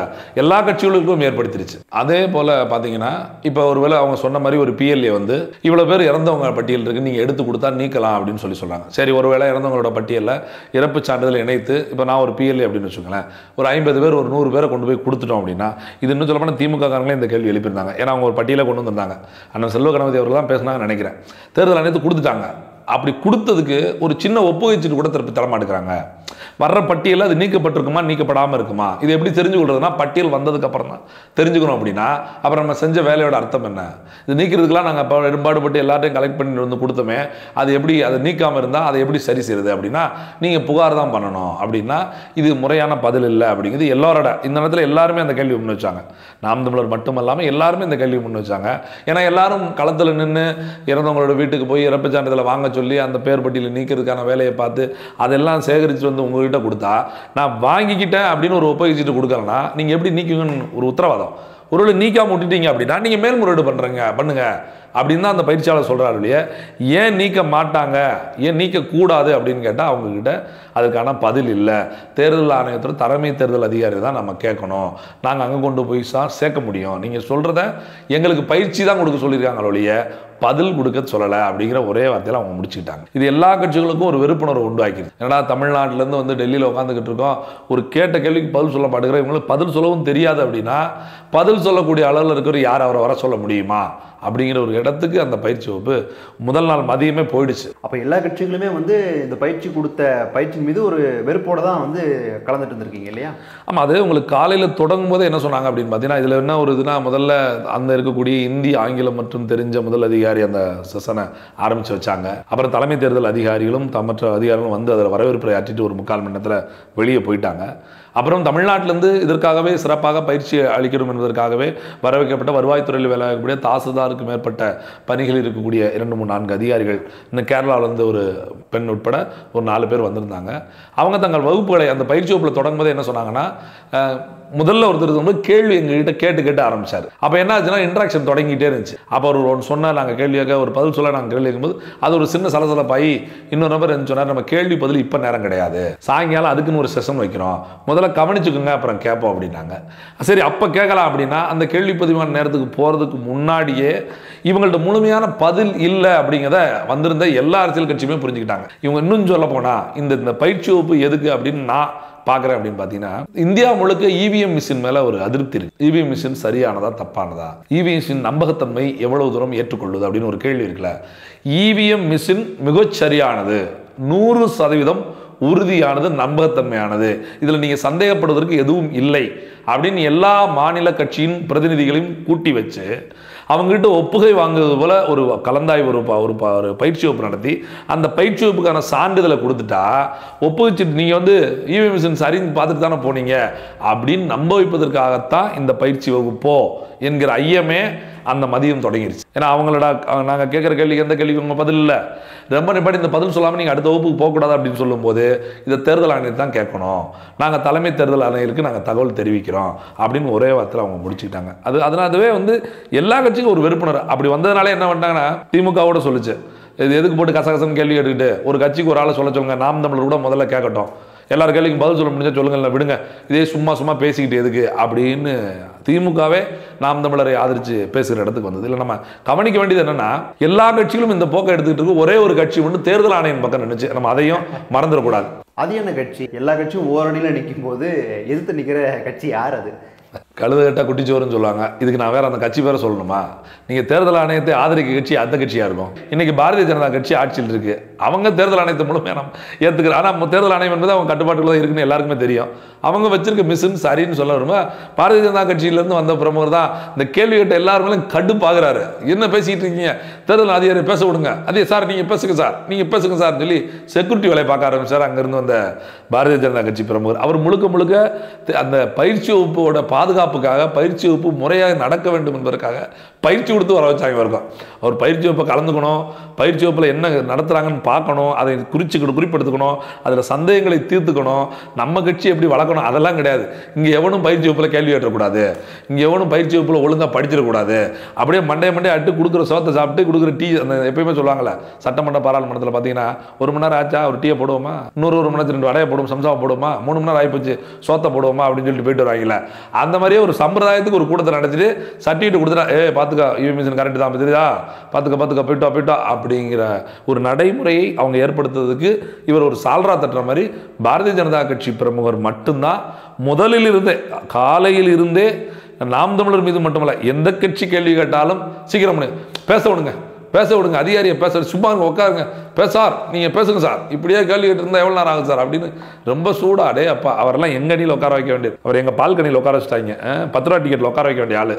எல்லா கட்சிகளுக்கும் ஏற்படுத்திடுச்சு. அதே போல் பார்த்தீங்கன்னா, இப்போ ஒருவேளை அவங்க சொன்ன மாதிரி ஒரு பிஎல்ஏ வந்து இவ்வளோ பேர் இறந்தவங்க பட்டியல் இருக்குது, நீங்கள் எடுத்து கொடுத்தா நீக்கலாம் அப்படின்னு சொல்கிறாங்க. சரி, ஒருவேளை இறந்தவங்களோட பட்டியலில் இறப்பு சான்றிதழ் இணைத்து, இப்போ நான் ஒரு பிஎல்ஏ அப்படின்னு வச்சுக்கோங்களேன், ஒரு 50 பேர், ஒரு 100 பேரை கொண்டு போய் கொடுத்துட்டோம் அப்படின்னா, இது இன்னும் சொல்லப்போனால் திமுக காரங்களே இந்த கேள்வி எழுப்பியிருந்தாங்க. ஏன்னா அவங்க ஒரு பட்டியலை கொண்டு வந்திருந்தாங்க. அண்ணன் செல்வ கணபதி அவர்கள் தான் பேசினாங்கன்னு நினைக்கிறேன். தேர்தல் ஆணையத்தை கொடுத்துட்டாங்க. அப்படி கொடுத்ததுக்கு ஒரு சின்ன ஒப்புகைச்சீட்டு கூட திருப்பி தரமாட்டுக்கிறாங்க. வர்ற பட்டியலில் அது நீக்கப்பட்டிருக்குமா, நீக்கப்படாமல் இருக்குமா, இது எப்படி தெரிஞ்சு கொள்றதுன்னா, பட்டியல் வந்ததுக்கு அப்புறம் தான் தெரிஞ்சுக்கணும். அப்படின்னா அப்புறம் நம்ம செஞ்ச வேலையோட அர்த்தம் என்ன? இது நீக்கிறதுக்கெல்லாம் நாங்கள் இப்போ பெரும்பாடுபட்டு எல்லாத்தையும் கலெக்ட் பண்ணி வந்து கொடுத்தோமே, அது எப்படி, அதை நீக்காமல் இருந்தால் அதை எப்படி சரி செய்யுது அப்படின்னா, நீங்கள் புகார் தான் பண்ணணும் அப்படின்னா இது முறையான பதில் இல்லை அப்படிங்கிறது எல்லாரோட இந்த நேரத்தில் எல்லாருமே அந்த கேள்வி முன் வச்சாங்க. நாம் தமிழர் மட்டுமல்லாமல் எல்லாருமே இந்த கேள்வி முன் வச்சாங்க. ஏன்னா எல்லாரும் களத்தில் நின்று இறந்தவங்களோட வீட்டுக்கு போய் இறப்பு சான்றிதழை வாங்க சொல்லி அந்த பேர் பட்டியலை நீக்கிறதுக்கான வேலையை பார்த்து அதெல்லாம் சேகரித்து வந்து உங்ககிட்ட கொடுத்தா, நான் வாங்கிக்கிட்டேன் அப்படின்னு ஒரு ஒப்புகைச்சீட்டு கொடுக்கலன்னா நீங்கள் எப்படி நீக்குங்கன்னு ஒரு உத்தரவாதம். ஒருவேளை நீக்காம விட்டுட்டீங்க அப்படின்னா நீங்கள் மேல்முறையீடு பண்ணுங்க, அப்படின்னு தான் அந்த பயிற்சியாளர் சொல்கிறாரு இல்லையா. ஏன் நீக்க மாட்டாங்க, ஏன் நீக்கக்கூடாது அப்படின்னு கேட்டால் அவங்கக்கிட்ட அதுக்கான பதில் இல்லை. தேர்தல் ஆணையத்தோட தலைமை தேர்தல் அதிகாரி தான் நம்ம கேட்கணும், நாங்கள் அங்கே கொண்டு போய் சேர்க்க முடியும், நீங்கள் சொல்கிறத எங்களுக்கு பயிற்சி தான் கொடுக்க சொல்லியிருக்காங்க ஒழிய பதில் கொடுக்க சொல்லலை அப்படிங்கிற ஒரே வார்த்தையில் அவங்க முடிச்சுக்கிட்டாங்க. இது எல்லா கட்சிகளுக்கும் ஒரு வெறுப்புணர்வு உண்டாக்கிடுது. ஏன்னா தமிழ்நாட்டிலேருந்து வந்து டெல்லியில் உட்காந்துக்கிட்டு இருக்கோம், ஒரு கேட்ட கேள்விக்கு பதில் சொல்ல மாட்டேங்கிற, இவங்களுக்கு பதில் சொல்லவும் தெரியாது அப்படின்னா பதில் சொல்லக்கூடிய அளவில் இருக்கிற யார் அவரை வர சொல்ல முடியுமா அப்படிங்கிற ஒரு இடத்துக்கு அந்த பயிற்சி வகுப்பு முதல் நாள் மதியமே போயிடுச்சு. அப்போ எல்லா கட்சிகளுமே வந்து இந்த பயிற்சி கொடுத்த பயிற்சியின் மீது ஒரு வெறுப்போடு தான் வந்து கலந்துட்டு இருந்திருக்கீங்க இல்லையா? ஆமாம், அது உங்களுக்கு காலையில் தொடங்கும் போது என்ன சொன்னாங்க அப்படின்னு பார்த்தீங்கன்னா, இதில் என்ன ஒரு இதுனா, முதல்ல அந்த இருக்கக்கூடிய இந்தி ஆங்கிலம் மற்றும் தெரிஞ்ச முதல் அதிகாரி அந்த செஷனை ஆரம்பித்து வச்சாங்க. அப்புறம் தலைமை தேர்தல் அதிகாரிகளும் மற்ற அதிகாரிகளும் வந்து அதில் வரவேற்புரை ஆற்றிட்டு ஒரு 3/4 மணி நேரத்தில் வெளியே போயிட்டாங்க. அப்புறம் தமிழ்நாட்டிலேருந்து இதற்காகவே சிறப்பாக பயிற்சி அளிக்கணும் என்பதற்காகவே வர வைக்கப்பட்ட வருவாய்த்துறையில் வேலை இருக்கக்கூடிய தாசில்தாருக்கு மேற்பட்ட பணிகளில் இருக்கக்கூடிய 2, 3, 4 அதிகாரிகள், இன்னும் கேரளாவிலேருந்து ஒரு பெண் உட்பட ஒரு 4 பேர் வந்திருந்தாங்க. அவங்க தங்கள் வகுப்புகளை அந்த பயிற்சி வகுப்பில் தொடங்கும்போது என்ன சொன்னாங்கன்னா, முதல்ல ஒருத்தர் வந்து கேள்வி எங்ககிட்ட கேட்டு ஆரம்பிச்சார். அப்போ என்ன ஆச்சுன்னா இன்ட்ராக்ஷன் தொடங்கிட்டே இருந்துச்சு. அப்போ ஒரு ஒன்று சொன்னால் நாங்கள் கேள்வி கேட்க, ஒரு பதில் சொல்ல நாங்கள் கேள்வி கேட்கும்போது அது ஒரு சின்ன சலசலப்பாகி இன்னொரு நபர் என்ன சொன்னார், நம்ம கேள்வி பதில் இப்போ நேரம் கிடையாது, சாயங்காலம் அதுக்குன்னு ஒரு செஷன் வைக்கிறோம், முதல்ல கவனிச்சுக்கோங்க அப்புறம் கேட்போம் அப்படின்னாங்க. சரி, அப்போ கேட்கலாம் அப்படின்னா அந்த கேள்வி பதிவான நேரத்துக்கு போகிறதுக்கு முன்னாடியே இவங்கள்ட்ட முழுமையான பதில் இல்லை அப்படிங்கிறத வந்திருந்த எல்லா அரசியல் கட்சியுமே புரிஞ்சுக்கிட்டாங்க. இவங்க இன்னும் சொல்ல போனால் இந்த பயிற்சி வகுப்பு எதுக்கு அப்படின்னு நான் பார்க்குறேன் அப்படின்னு பார்த்தீங்கன்னா, இந்தியா முழுக்க இவிஎம் மிஷின் மேலே ஒரு அதிருப்தி இருக்கு. இவிஎம் மிஷின் சரியானதா தப்பானதா, இவிஎம் மிஷின் நம்பகத்தன்மை எவ்வளவு தூரம் ஏற்றுக்கொள்ளுது அப்படின்னு ஒரு கேள்வி இருக்குல்ல. இவிஎம் மிஷின் மிகச் சரியானது, 100% உறுதியானது, நம்பகத்தன்மையானது, இதில் நீங்கள் சந்தேகப்படுவதற்கு எதுவும் இல்லை அப்படின்னு எல்லா மாநில கட்சியின் பிரதிநிதிகளையும் கூட்டி வச்சு அவங்ககிட்ட ஒப்புகை வாங்குவது போல ஒரு கலந்தாய்வு ஒரு பயிற்சி வகுப்பு நடத்தி அந்த பயிற்சி வகுப்புக்கான சான்றிதழை கொடுத்துட்டா ஒப்புகைச்சிட்டு நீங்கள் வந்து இவிஎம் மிஷின் சரின்னு பார்த்துட்டு தானே போனீங்க அப்படின்னு நம்ப வைப்பதற்காகத்தான் இந்த பயிற்சி வகுப்போ என்கிற ஐயமே அந்த மதியம் தொடங்கிடுச்சு. ஏன்னா அவங்களோட நாங்கள் கேட்குற கேள்விக்கு எந்த கேள்விக்கு உங்கள் பதில் இல்லை, ரொம்ப நிப்பாடி இந்த பதில் சொல்லாமல் நீங்கள் அடுத்த வகுப்புக்கு போகக்கூடாது அப்படின்னு சொல்லும்போது இதை தேர்தல் ஆணையத்தை தான் கேட்கணும், நாங்கள் தலைமை தேர்தல் ஆணையருக்கு நாங்கள் தகவல் தெரிவிக்கிறோம் அப்படின்னு ஒரே வார்த்தையில் அவங்க முடிச்சுக்கிட்டாங்க. அதுவே வந்து எல்லா கட்சிக்கும் ஒரு வெறுப்புணர்வு அப்படி வந்ததுனால என்ன பண்ணிட்டாங்கன்னா, திமுகவோட சொல்லிச்சு, இது எதுக்கு போட்டு கசகசன்னு கேள்வி கேட்டுக்கிட்டு ஒரு கட்சிக்கு ஒரு ஆளை சொல்லுங்க, நாம் தமிழர் கூட முதல்ல கேட்கட்டும், எல்லாரும் கேள்விக்கும் பதில் சொல்ல முடிஞ்சா சொல்லுங்க, இல்லை விடுங்க, இதே சும்மா பேசிக்கிட்டு எதுக்கு அப்படின்னு திமுகவே நாம் தமிழரை ஆதரித்து பேசுகிற இடத்துக்கு வந்தது. இல்லை, நம்ம கவனிக்க வேண்டியது என்னன்னா, எல்லா கட்சிகளும் இந்த போக்கை எடுத்துக்கிட்டு இருக்கு, ஒரே ஒரு கட்சி ஒன்று தேர்தல் ஆணையம் பக்கம் நினைச்சு, நம்ம அதையும் மறந்துடக்கூடாது. அது என்ன கட்சி? எல்லா கட்சியும் ஓரணியில் நிற்கும் போது எதிர்த்து நிற்கிற கட்சி யார்? அது கழுத கட்டா குட்டிச்சோறுன்னு சொல்லுவாங்க. இதுக்கு நான் வேற அந்த கட்சி பேரை சொல்லணுமா? நீங்கள் தேர்தல் ஆணையத்தை ஆதரிக்க கட்சி அந்த கட்சியாக இருக்கும். இன்னைக்கு பாரதிய ஜனதா கட்சி ஆட்சியில் இருக்கு, அவங்க தேர்தல் ஆணையத்தை முழுமையாக நம்ம ஏற்றுக்கிற, ஆனால் தேர்தல் ஆணையம் என்பது அவங்க கட்டுப்பாட்டுக்குள்ள தான் இருக்குன்னு எல்லாருக்குமே தெரியும். அவங்க வச்சிருக்க மிஷின் சரின்னு சொல்ல வருமா, பாரதிய ஜனதா கட்சியிலேருந்து வந்த பிரமுகர் தான் இந்த கேள்வி கேட்ட எல்லாருமே கடுப்பாகிறாரு. என்ன பேசிக்கிட்டு இருக்கீங்க, தேர்தல் அதிகாரி பேச விடுங்க, அதே சார் நீங்கள் பேசுங்க சார், நீங்கள் பேசுங்க சார் சொல்லி செக்யூரிட்டி வேலையை பார்க்க ஆரம்பிச்சார் அங்கேருந்து வந்த பாரதிய ஜனதா கட்சி பிரமுகர். அவர் முழுக்க அந்த பயிற்சி வகுப்போட பாதுகாப்புக்காக பயிற்சி வகுப்பு முறையாக நடக்க வேண்டும் என்பதற்காக பயிற்சி கொடுத்து வர வச்சாங்க இருக்கும். அவர் பயிற்சி வகுப்பை கலந்துக்கணும், பயிற்சி வகுப்பில் என்ன நடத்துகிறாங்கன்னு பார்க்கணும், அதை குறிப்பெடுத்துக்கணும், அதில் சந்தேகங்களை தீர்த்துக்கணும், நம்ம கட்சி எப்படி வளர்க்கணும் அதெல்லாம் கிடையாது. இங்கே எவனும் பயிற்சி வகுப்பில் கேள்வி கேட்டக்கூடாது, இங்கே எவனும் பயிற்சி வகுப்பில் ஒழுங்காக படிச்சிடக்கூடாது, அப்படியே மண்டே அட்டு கொடுக்குற சோத்தை சாப்பிட்டு கொடுக்குற டீ, அந்த எப்பயுமே சொல்லுவாங்கள்ல சட்டமன்ற பாராளுமன்றத்தில் பார்த்தீங்கன்னா 1 மணி நேரம் ஆச்சா ஒரு டீயை போடுவோமா, இன்னொரு 1 மணி நேரத்துக்கு 2 வடையை போடுவோம், சம்சாவை போடுவோமா, 3 மணி நேரம் ஆகிப்போச்சு சோத்தை போடுவோமா அப்படின்னு சொல்லிட்டு போயிட்டு வருவாங்கல்ல. அந்த மாதிரியே ஒரு சம்பிரதாயத்துக்கு ஒரு கூட்டத்தை நடத்திட்டு சர்டிஃபிகேட் கொடுத்துட்டா, பார்த்துக்கா இவிஎம் கரெக்ட் தான் தெரியுதா, பார்த்துக்க போயிட்டா அப்படிங்கிற ஒரு நடைமுறையை அவங்க ஏற்படுத்துறதுக்கு இவர் ஒரு சால்ரா தட்டுற மாதிரி பாரதிய ஜனதா கட்சி பிரமுகர் மட்டும்தான் முதலில் இருந்தே, காலையில் இருந்தே நாம் தமிழர் மீது மட்டுமல்ல எந்த கட்சி கேள்வி கேட்டாலும் சீக்கிரம் பேச விடுங்க, அதிகாரியை பேச, சும்மா உட்காருங்க, சார் நீங்கள் பேசுங்க சார், இப்படியே கேள்வி கேட்டு இருந்தால் எவ்வளோ நேரம் ஆகும் சார் அப்படின்னு ரொம்ப சூடாடே. அப்பா அவரெல்லாம் எங்கள் அணியில் உட்கார வைக்க வேண்டியது, அவர் எங்கள் பால்கனியில் உட்கார வச்சுட்டாங்க, 10 ரூபா டிக்கெட்டில் உட்கார வைக்க வேண்டிய ஆள்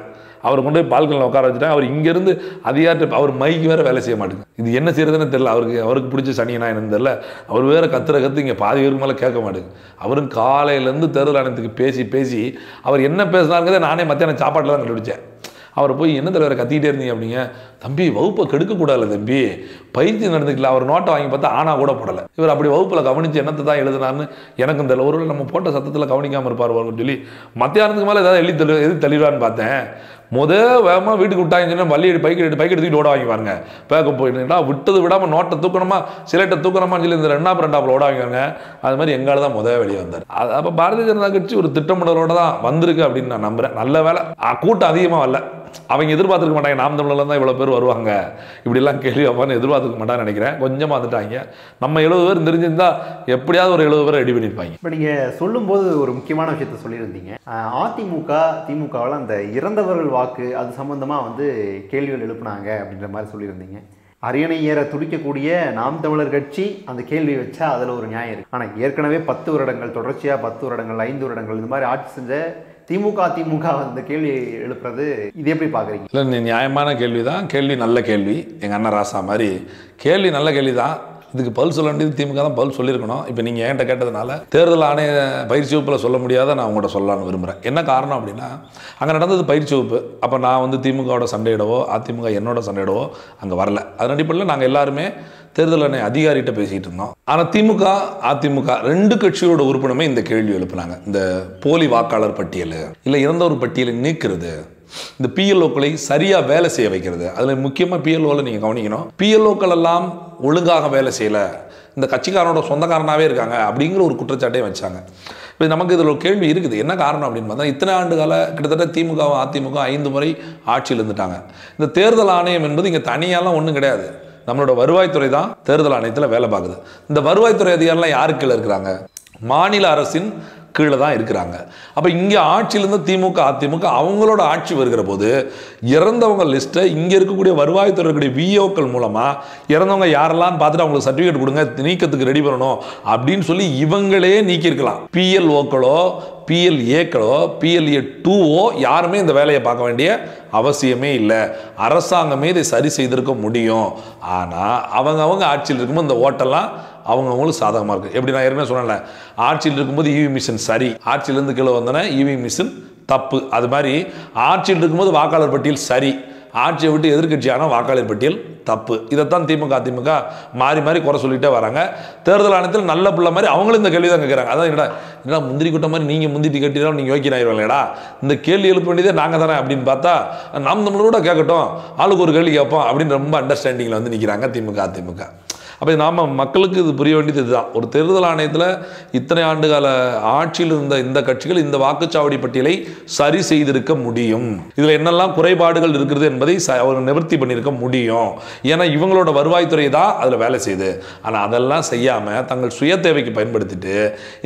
அவர் கொண்டு போய் பால்கனியில் உட்கார வச்சுட்டாங்க. அவர் இங்கேருந்து அதிகாரத்தை, அவர் மைக்கு வேறு வேலை செய்ய மாட்டேங்குது, இது என்ன செய்யறதுன்னு தெரியல, அவருக்கு பிடிச்ச சனியனா என்னன்னு தெரியல, அவர் வேறு கத்து இங்கே பாதி பேருக்கு மேலே கேட்க மாட்டேங்குது. அவரும் காலையிலேருந்து தேர்தல் ஆணையத்துக்கு பேசி அவர் என்ன பேசினாருங்கிறத நானே மத்தியானம் சாப்பாட்டில் தான் கண்டுபிடிச்சேன். அவரை போய் என்ன தலைவரை கத்திக்கிட்டே இருந்தீங்க அப்படிங்க, தம்பி வகுப்பை கெடுக்கக்கூடாது தம்பி, பயிற்சி நடந்துக்கல, அவர் நோட்டை வாங்கி பார்த்தா ஆனா கூட போடலை, இவர் அப்படி வகுப்பில் கவனித்து என்னத்தை தான் எழுதுனான்னு எனக்கும் தெரியல, ஒரு நம்ம போட்ட சத்தத்தில் கவனிக்காமல் இருப்பார் சொல்லி மத்தியானத்துக்கு மேலே ஏதாவது எது தெளிவான்னு பார்த்தேன். வேகமாக வீட்டுக்கு விட்டாங்கன்னா வள்ளி பைக் எடுத்துக்கிட்டு ஓட வாங்கி பாருங்க. பேக்க போயிட்டுங்களா விட்டது விடாமல் நோட்டை தூக்கணுமா சிலைட்டை தூக்கணுமான்னு சொல்லி இந்த ரெண்டாப்பில் ஓட வாங்கிவாங்க. அது மாதிரி எங்கால தான் வெளியே வந்தார். அப்போ பாரதிய ஜனதா கட்சி ஒரு திட்டமிடலோட தான் வந்திருக்கு அப்படின்னு நான் நம்புறேன். நல்ல வேலை கூட்டம் அதிகமாக வரல. அவங்க எதிர்பார்த்துருக்க மாட்டாங்க நாம் தமிழில் தான் இவ்வளோ பேர் வருவாங்க இப்படிலாம் கேள்வி வைப்பான்னு எதிர்பார்த்துக்க மாட்டான்னு நினைக்கிறேன். கொஞ்சமாக வந்துட்டாங்க. நம்ம 70 பேர் தெரிஞ்சிருந்தா எப்படியாவது ஒரு 70 பேர் ரெடி பண்ணியிருப்பாங்க. இப்போ நீங்கள் சொல்லும்போது ஒரு முக்கியமான விஷயத்த சொல்லியிருந்தீங்க. திமுகவில் அந்த இறந்தவர்கள் வாக்கு அது சம்பந்தமாக கேள்விகள் எழுப்புனாங்க அப்படின்ற மாதிரி சொல்லியிருந்தீங்க. அரியணை ஏற துடிக்கக்கூடிய நாம் தமிழர் கட்சி அந்த கேள்வி வச்சா அதில் ஒரு நியாயம் இருக்குது. ஆனால் ஏற்கனவே 10 வருடங்கள் தொடர்ச்சியாக 10 வருடங்கள் 5 வருடங்கள் இந்த மாதிரி ஆட்சி செஞ்ச திமுக அந்த கேள்வி எழுப்புறது இது எப்படி பார்க்குறீங்க? இல்லை, நியாயமான கேள்வி தான். கேள்வி நல்ல கேள்வி. எங்கள் அண்ணன் ராசா மாதிரி கேள்வி நல்ல கேள்வி தான். இதுக்கு பதில் சொல்ல வேண்டியது திமுக தான் பதில் சொல்லியிருக்கணும். இப்போ நீங்கள் என்கிட்ட கேட்டதுனால தேர்தல் ஆணைய பயிற்சி வகுப்பில் சொல்ல முடியாத நான் உங்கள்கிட்ட சொல்லலான்னு விரும்புகிறேன். என்ன காரணம் அப்படின்னா, அங்கே நடந்தது பயிற்சி வகுப்பு. அப்போ நான் திமுகவோட சண்டையிடவோ அதிமுக என்னோட சண்டையிடவோ அங்கே வரல. அதன் அடிப்படையில் நாங்கள் எல்லாருமே தேர்தல் ஆணைய அதிகாரிகிட்ட பேசிகிட்டு இருந்தோம். ஆனால் திமுக அதிமுக 2 கட்சியோட உறுப்பினருமே இந்த கேள்வி எழுப்புனாங்க. இந்த போலி வாக்காளர் பட்டியல் இல்லை இறந்தவர் பட்டியலை நீக்கிறது, இந்த பிஎல்ஓக்களை சரியாக வேலை செய்ய வைக்கிறது. அதில் முக்கியமாக பிஎல்ஓவில் நீங்கள் கவனிக்கணும். பிஎல்ஓக்கள் எல்லாம் ஒழுங்காக வேலை செய்யலை, இந்த கட்சிக்காரனோட சொந்தக்காரனாகவே இருக்காங்க அப்படிங்கிற ஒரு குற்றச்சாட்டையும் வச்சாங்க. இப்போ நமக்கு இதில் ஒரு கேள்வி இருக்குது. என்ன காரணம் அப்படின்னு பார்த்தா, இத்தனை ஆண்டு கால கிட்டத்தட்ட திமுக அதிமுக 5 முறை ஆட்சியில் இருந்துட்டாங்க. இந்த தேர்தல் ஆணையம் என்பது இங்கே தனியாலாம் ஒன்றும் கிடையாது. நம்மளோட வருவாய்த்துறை தான் தேர்தல் ஆணையத்தில் வேலை பார்க்குது. இந்த வருவாய்த்துறை அதிகாரிலாம் யாருக்கு கீழே இருக்கிறாங்க? மாநில அரசின் கீழே தான் இருக்கிறாங்க. அப்போ இங்கே ஆட்சியிலேருந்து திமுக அதிமுக அவங்களோட ஆட்சி வருகிற போது இறந்தவங்க லிஸ்ட்டை இங்கே இருக்கக்கூடிய வருவாய்த்துறை விஓக்கள் மூலமாக இறந்தவங்க யாரெல்லாம் பார்த்துட்டு அவங்களுக்கு சர்டிஃபிகேட் கொடுங்க, நீக்கத்துக்கு ரெடி பண்ணணும் அப்படின்னு சொல்லி இவங்களே நீக்கியிருக்கலாம். பிஎல்ஓக்களோ பிஎல்ஏக்களோ பிஎல்ஏ 2ஓ யாருமே இந்த வேலையை பார்க்க வேண்டிய அவசியமே இல்லை. அரசாங்கமே இதை சரி செய்திருக்க முடியும். ஆனால் அவங்க ஆட்சியில் இருக்கும்போது இந்த ஓட்டெல்லாம் அவங்களுக்கு சாதகமாக இருக்குது. எப்படி நான் ஏற்கனவே சொன்னேன்ல, ஆட்சியில் இருக்கும்போது இவி மிஷின் சரி, ஆட்சியிலேருந்து கீழே வந்தோன்னே இவி மிஷின் தப்பு. அது மாதிரி ஆட்சியில் இருக்கும்போது வாக்காளர் பட்டியல் சரி, ஆட்சியை விட்டு எதிர்கட்சியான வாக்காளர் பட்டியல் தப்பு. இதைத்தான் திமுக அதிமுக மாறி மாறி குறை சொல்லிட்டே வராங்க. தேர்தல் ஆணையத்தில் நல்ல பிள்ளை மாதிரி அவங்களும் இந்த கேள்வி தான் கேட்குறாங்க. அதான் என்னடா முந்திரி கூட்ட மாதிரி நீங்கள் முந்திட்டு கட்டினா நீங்கள் யோக்கியனாயிருவாங்களேடா, இந்த கேள்வி எழுப்ப வேண்டியதே நாங்கள் தானே அப்படின்னு பார்த்தா, நாம் நம்மளோட கேட்கட்டும், ஆளுக்கு ஒரு கேள்வி கேட்போம் அப்படின்னு ரொம்ப அண்டர்ஸ்டாண்டிங்கில் நிற்கிறாங்க திமுக அதிமுக. அப்போ நாம் மக்களுக்கு இது புரிய வேண்டியது இதுதான். ஒரு தேர்தல் ஆணையத்தில் இத்தனை ஆண்டுகால ஆட்சியில் இருந்த இந்த கட்சிகள் இந்த வாக்குச்சாவடி பட்டியலை சரி செய்திருக்க முடியும். இதில் என்னெல்லாம் குறைபாடுகள் இருக்கிறது என்பதை அவர் நிவர்த்தி பண்ணியிருக்க முடியும். ஏன்னா இவங்களோட வருவாய்த்துறை தான் அதில் வேலை செய்யுது. ஆனால் அதெல்லாம் செய்யாமல் தங்கள் சுய தேவைக்கு பயன்படுத்திட்டு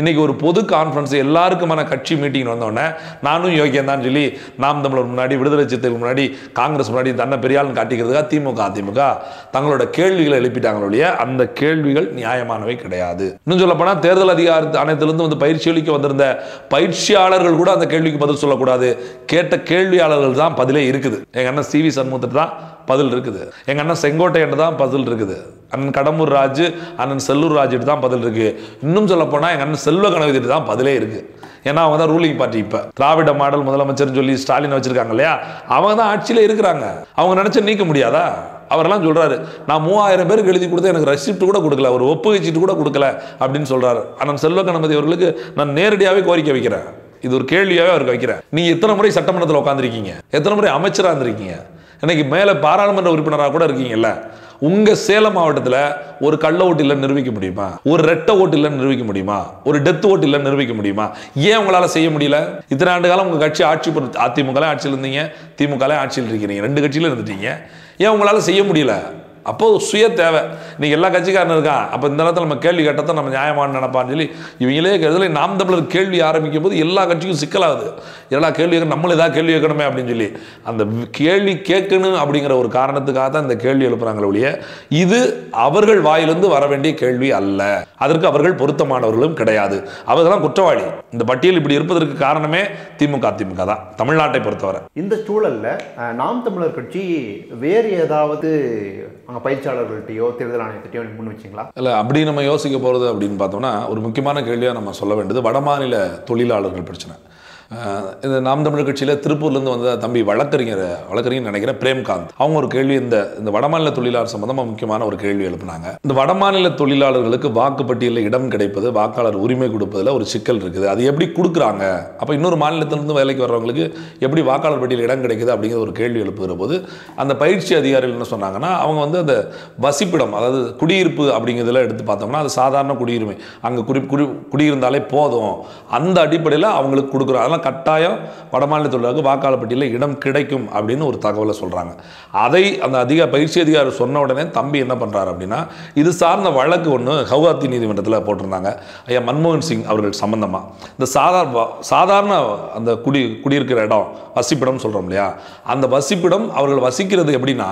இன்றைக்கி ஒரு பொது கான்ஃபரன்ஸ் எல்லாருக்குமான கட்சி மீட்டிங் வந்தோடனே நானும் யோகியம் தான் சொல்லி நாம் தமிழர் முன்னாடி, விடுதலை சிறுத்தைகள் முன்னாடி, காங்கிரஸ் முன்னாடி தன்னை பெரியாள்னு காட்டிக்கிறதுக்காக திமுக அதிமுக தங்களோட கேள்விகளை எழுப்பிட்டாங்களுடைய அந்த கேள்விகள் நியாயமானவை கிடையாது. இன்னும் சொல்ல போனா தேர்தல் அதிகார ஆணையத்திலிருந்து பயிற்சி அளிக்க வந்திருந்த பயிற்சியாளர்கள் கூட அந்த கேள்விக்கு பதில் சொல்லக்கூடாது. கேட்ட கேள்வியாளர்கள் தான் பதிலே இருக்குது. எங்க அண்ணன் CV சண்முகத்துக்கு தான் பதில் இருக்குது, எங்க அண்ணன் செங்கோட்டையன் தான் பதில் இருக்குது, அண்ணன் கடம்பூர் ராஜு அண்ணன் செல்லூர் ராஜு தான் பதில் இருக்கு. இன்னும் சொல்ல போனா எங்க அண்ணன் செல்வ கணபதி தான் பதிலே இருக்கு. ஏன்னா அவங்க தான் ரூலிங் பார்ட்டி. இப்ப திராவிட மாடல் முதலமைச்சர் சொல்லி ஸ்டாலின் வச்சிருக்காங்க இல்லையா, அவங்க தான் ஆட்சியில இருக்கிறாங்க. அவங்க நினைச்ச நீக்க முடியாதா? அவரெல்லாம் சொல்றாரு, நான் 3000 பேருக்கு எழுதி கொடுத்து எனக்கு ரெசிப்ட் கூட கொடுக்கல, ஒரு ஒப்புகைச்சீட்டு கூட கொடுக்கல அப்படின்னு சொல்றாரு. அண்ணன் செல்வ கணபதி அவர்களுக்கு நான் நேரடியாகவே கோரிக்கை வைக்கிறேன். இது ஒரு கேள்வியாவே அவருக்கு வைக்கிறேன். நீங்க எத்தனை முறை சட்டமன்றத்தில் உட்காந்துருக்கீங்க, எத்தனை முறை அமைச்சராக இருந்திருக்கீங்க, இன்னைக்கு மேல பாராளுமன்ற உறுப்பினராக கூட இருக்கீங்கல்ல. உங்க சேலம் மாவட்டத்தில் ஒரு கள்ள ஓட்டு இல்லைன்னு நிரூபிக்க முடியுமா? ஒரு ரெட்டை ஓட்டு இல்லைன்னு நிரூபிக்க முடியுமா? ஒரு டெத் ஓட்டு இல்லைன்னு நிரூபிக்க முடியுமா? ஏன் உங்களால செய்ய முடியல? இத்தனை ஆண்டு காலம் உங்க கட்சி ஆட்சி அதிமுக ஆட்சியில் இருந்தீங்க, திமுக ஆட்சியில் இருக்கிறீங்க, 2 கட்சியில இருந்துட்டீங்க. ஏன் உங்களால செய்ய முடியல? அப்போ சுய தேவை. நீங்கள் எல்லா கட்சிக்காரனும் இருக்கான், அப்போ இந்த நேரத்தில் நம்ம கேள்வி கேட்டதான் நம்ம நியாயமான நினைப்பான்னு சொல்லி இவங்களே கேட்கறதுல நாம் தமிழர் கேள்வி ஆரம்பிக்கும் போது எல்லா கட்சிக்கும் சிக்கலாகுது. எல்லா கேள்வி நம்மளும் ஏதாவது கேள்வி கேட்கணுமே அப்படின்னு சொல்லி அந்த கேள்வி கேட்கணும் அப்படிங்கிற ஒரு காரணத்துக்காக தான் இந்த கேள்வி எழுப்புறாங்களே ஒழிய இது அவர்கள் வாயிலிருந்து வர வேண்டிய கேள்வி அல்ல. அதற்கு அவர்கள் பொருத்தமானவர்களும் கிடையாது. அவர்கள்தான் குற்றவாளி. இந்த பட்டியல் இப்படி இருப்பதற்கு காரணமே திமுக அதிமுக தான் தமிழ்நாட்டை பொறுத்தவரை. இந்த சூழல்ல நாம் தமிழர் கட்சி வேறு ஏதாவது பயிற்சியாளர்கள்ட்டையோ தேர்தல் ஆணையத்திட்டையோ முன் வச்சிங்களா? இல்லை, அப்படி நம்ம யோசிக்க போகிறது அப்படின்னு பார்த்தோம்னா ஒரு முக்கியமான கேள்வியாக நம்ம சொல்ல வேண்டியது வடமாநில தொழிலாளர்கள் பிரச்சனை. இந்த நாம் தமிழர் கட்சியில் திருப்பூர்லேருந்து வந்த தம்பி வழக்கறிஞர் நினைக்கிற பிரேம்காந்த் அவங்க ஒரு கேள்வி இந்த வடமாநில தொழிலாளர் சம்பந்தமாக முக்கியமான ஒரு கேள்வி எழுப்பினாங்க. இந்த வடமாநில தொழிலாளர்களுக்கு வாக்குப்பட்டியலில் இடம் கிடைப்பது, வாக்காளர் உரிமை கொடுப்பதில் ஒரு சிக்கல் இருக்குது. அது எப்படி கொடுக்குறாங்க? அப்போ இன்னொரு மாநிலத்திலிருந்து வேலைக்கு வர்றவங்களுக்கு எப்படி வாக்காளர் பட்டியலில் இடம் கிடைக்குது அப்படிங்கிற ஒரு கேள்வி எழுப்புகிற போது அந்த பயிற்சி அதிகாரிகள் என்ன சொன்னாங்கன்னா, அவங்க வந்து அந்த வசிப்பிடம், அதாவது குடியிருப்பு அப்படிங்கிறதுல எடுத்து பார்த்தோம்னா அது சாதாரண குடியுரிமை, அங்கே குடியிருந்தாலே போதும், அந்த அடிப்படையில் அவங்களுக்கு கொடுக்குறோம். அதெல்லாம் கட்டாயம் வடமாநில தொழிலாளருக்கு வாக்காளர் பட்டியலில் இடம் கிடைக்கும் அப்படின்னு ஒரு தகவலை சொல்கிறாங்க. அதை அந்த பயிற்சி அதிகாரி சொன்ன உடனே தம்பி என்ன பண்ணுறாரு அப்படின்னா, இது சார்ந்த வழக்கு ஒன்று கவுஹாத்தி நீதிமன்றத்தில் போட்டிருந்தாங்க ஐயா மன்மோகன் சிங் அவர்கள் சம்பந்தமாக. இந்த சாதாரண அந்த குடியிருக்கிற இடம், வசிப்பிடம் சொல்கிறோம் இல்லையா, அந்த வசிப்பிடம் அவர்கள் வசிக்கிறது எப்படின்னா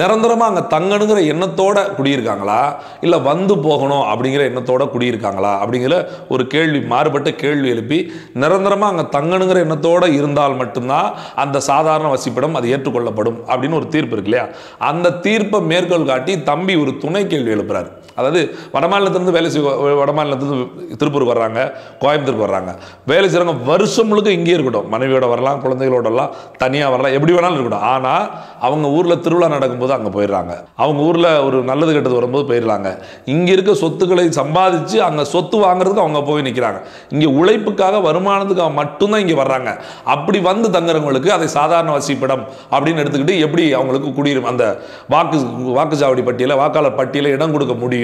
நிரந்தரமாக அங்கே தங்கணுங்கிற எண்ணத்தோட குடியிருக்காங்களா, இல்லை வந்து போகணும் அப்படிங்கிற எண்ணத்தோட குடியிருக்காங்களா அப்படிங்கிற ஒரு கேள்வி, மாறுபட்ட கேள்வி எழுப்பி நிரந்தரமாக அங்கே தங்கணுங்கிற எண்ணத்தோடு இருந்தால் மட்டும்தான் அந்த சாதாரண வசிப்பிடம் அது ஏற்றுக்கொள்ளப்படும் அப்படின்னு ஒரு தீர்ப்பு இருக்கு இல்லையா. அந்த தீர்ப்பை மேற்கோள் காட்டி தம்பி ஒரு துணை கேள்வி எழுப்புறாரு. அதாவது வடமாநிலத்திலிருந்து வேலை வடமாநிலத்திலிருந்து திருப்பூருக்கு வர்றாங்க, கோயம்புத்தூருக்கு வர்றாங்க, வேலை செய்கிறவங்க வருஷம் முழுக்க இங்கே இருக்கட்டும், மனைவியோட வரலாம், குழந்தைகளோடலாம், தனியாக வரலாம், எப்படி வேணாலும் இருக்கட்டும். ஆனால் அவங்க ஊரில் திருவிழா நடக்கும்போது அங்கே போயிடுறாங்க, அவங்க ஊரில் ஒரு நல்லது கெட்டது வரும்போது போயிடலாங்க. இங்கே இருக்க சொத்துக்களை சம்பாதிச்சு அங்கே சொத்து வாங்குறதுக்கு அவங்க போய் நிற்கிறாங்க. இங்கே உழைப்புக்காக வருமானத்துக்காக மட்டும்தான் இங்கே வர்றாங்க. அப்படி வந்து தங்குறவங்களுக்கு அதை சாதாரண வசிப்பிடம் அப்படின்னு எடுத்துக்கிட்டு எப்படி அவங்களுக்கு குடியிருக்கும் அந்த வாக்குச்சாவடி பட்டியலில், வாக்காளர் பட்டியலில் இடம் கொடுக்க முடியும்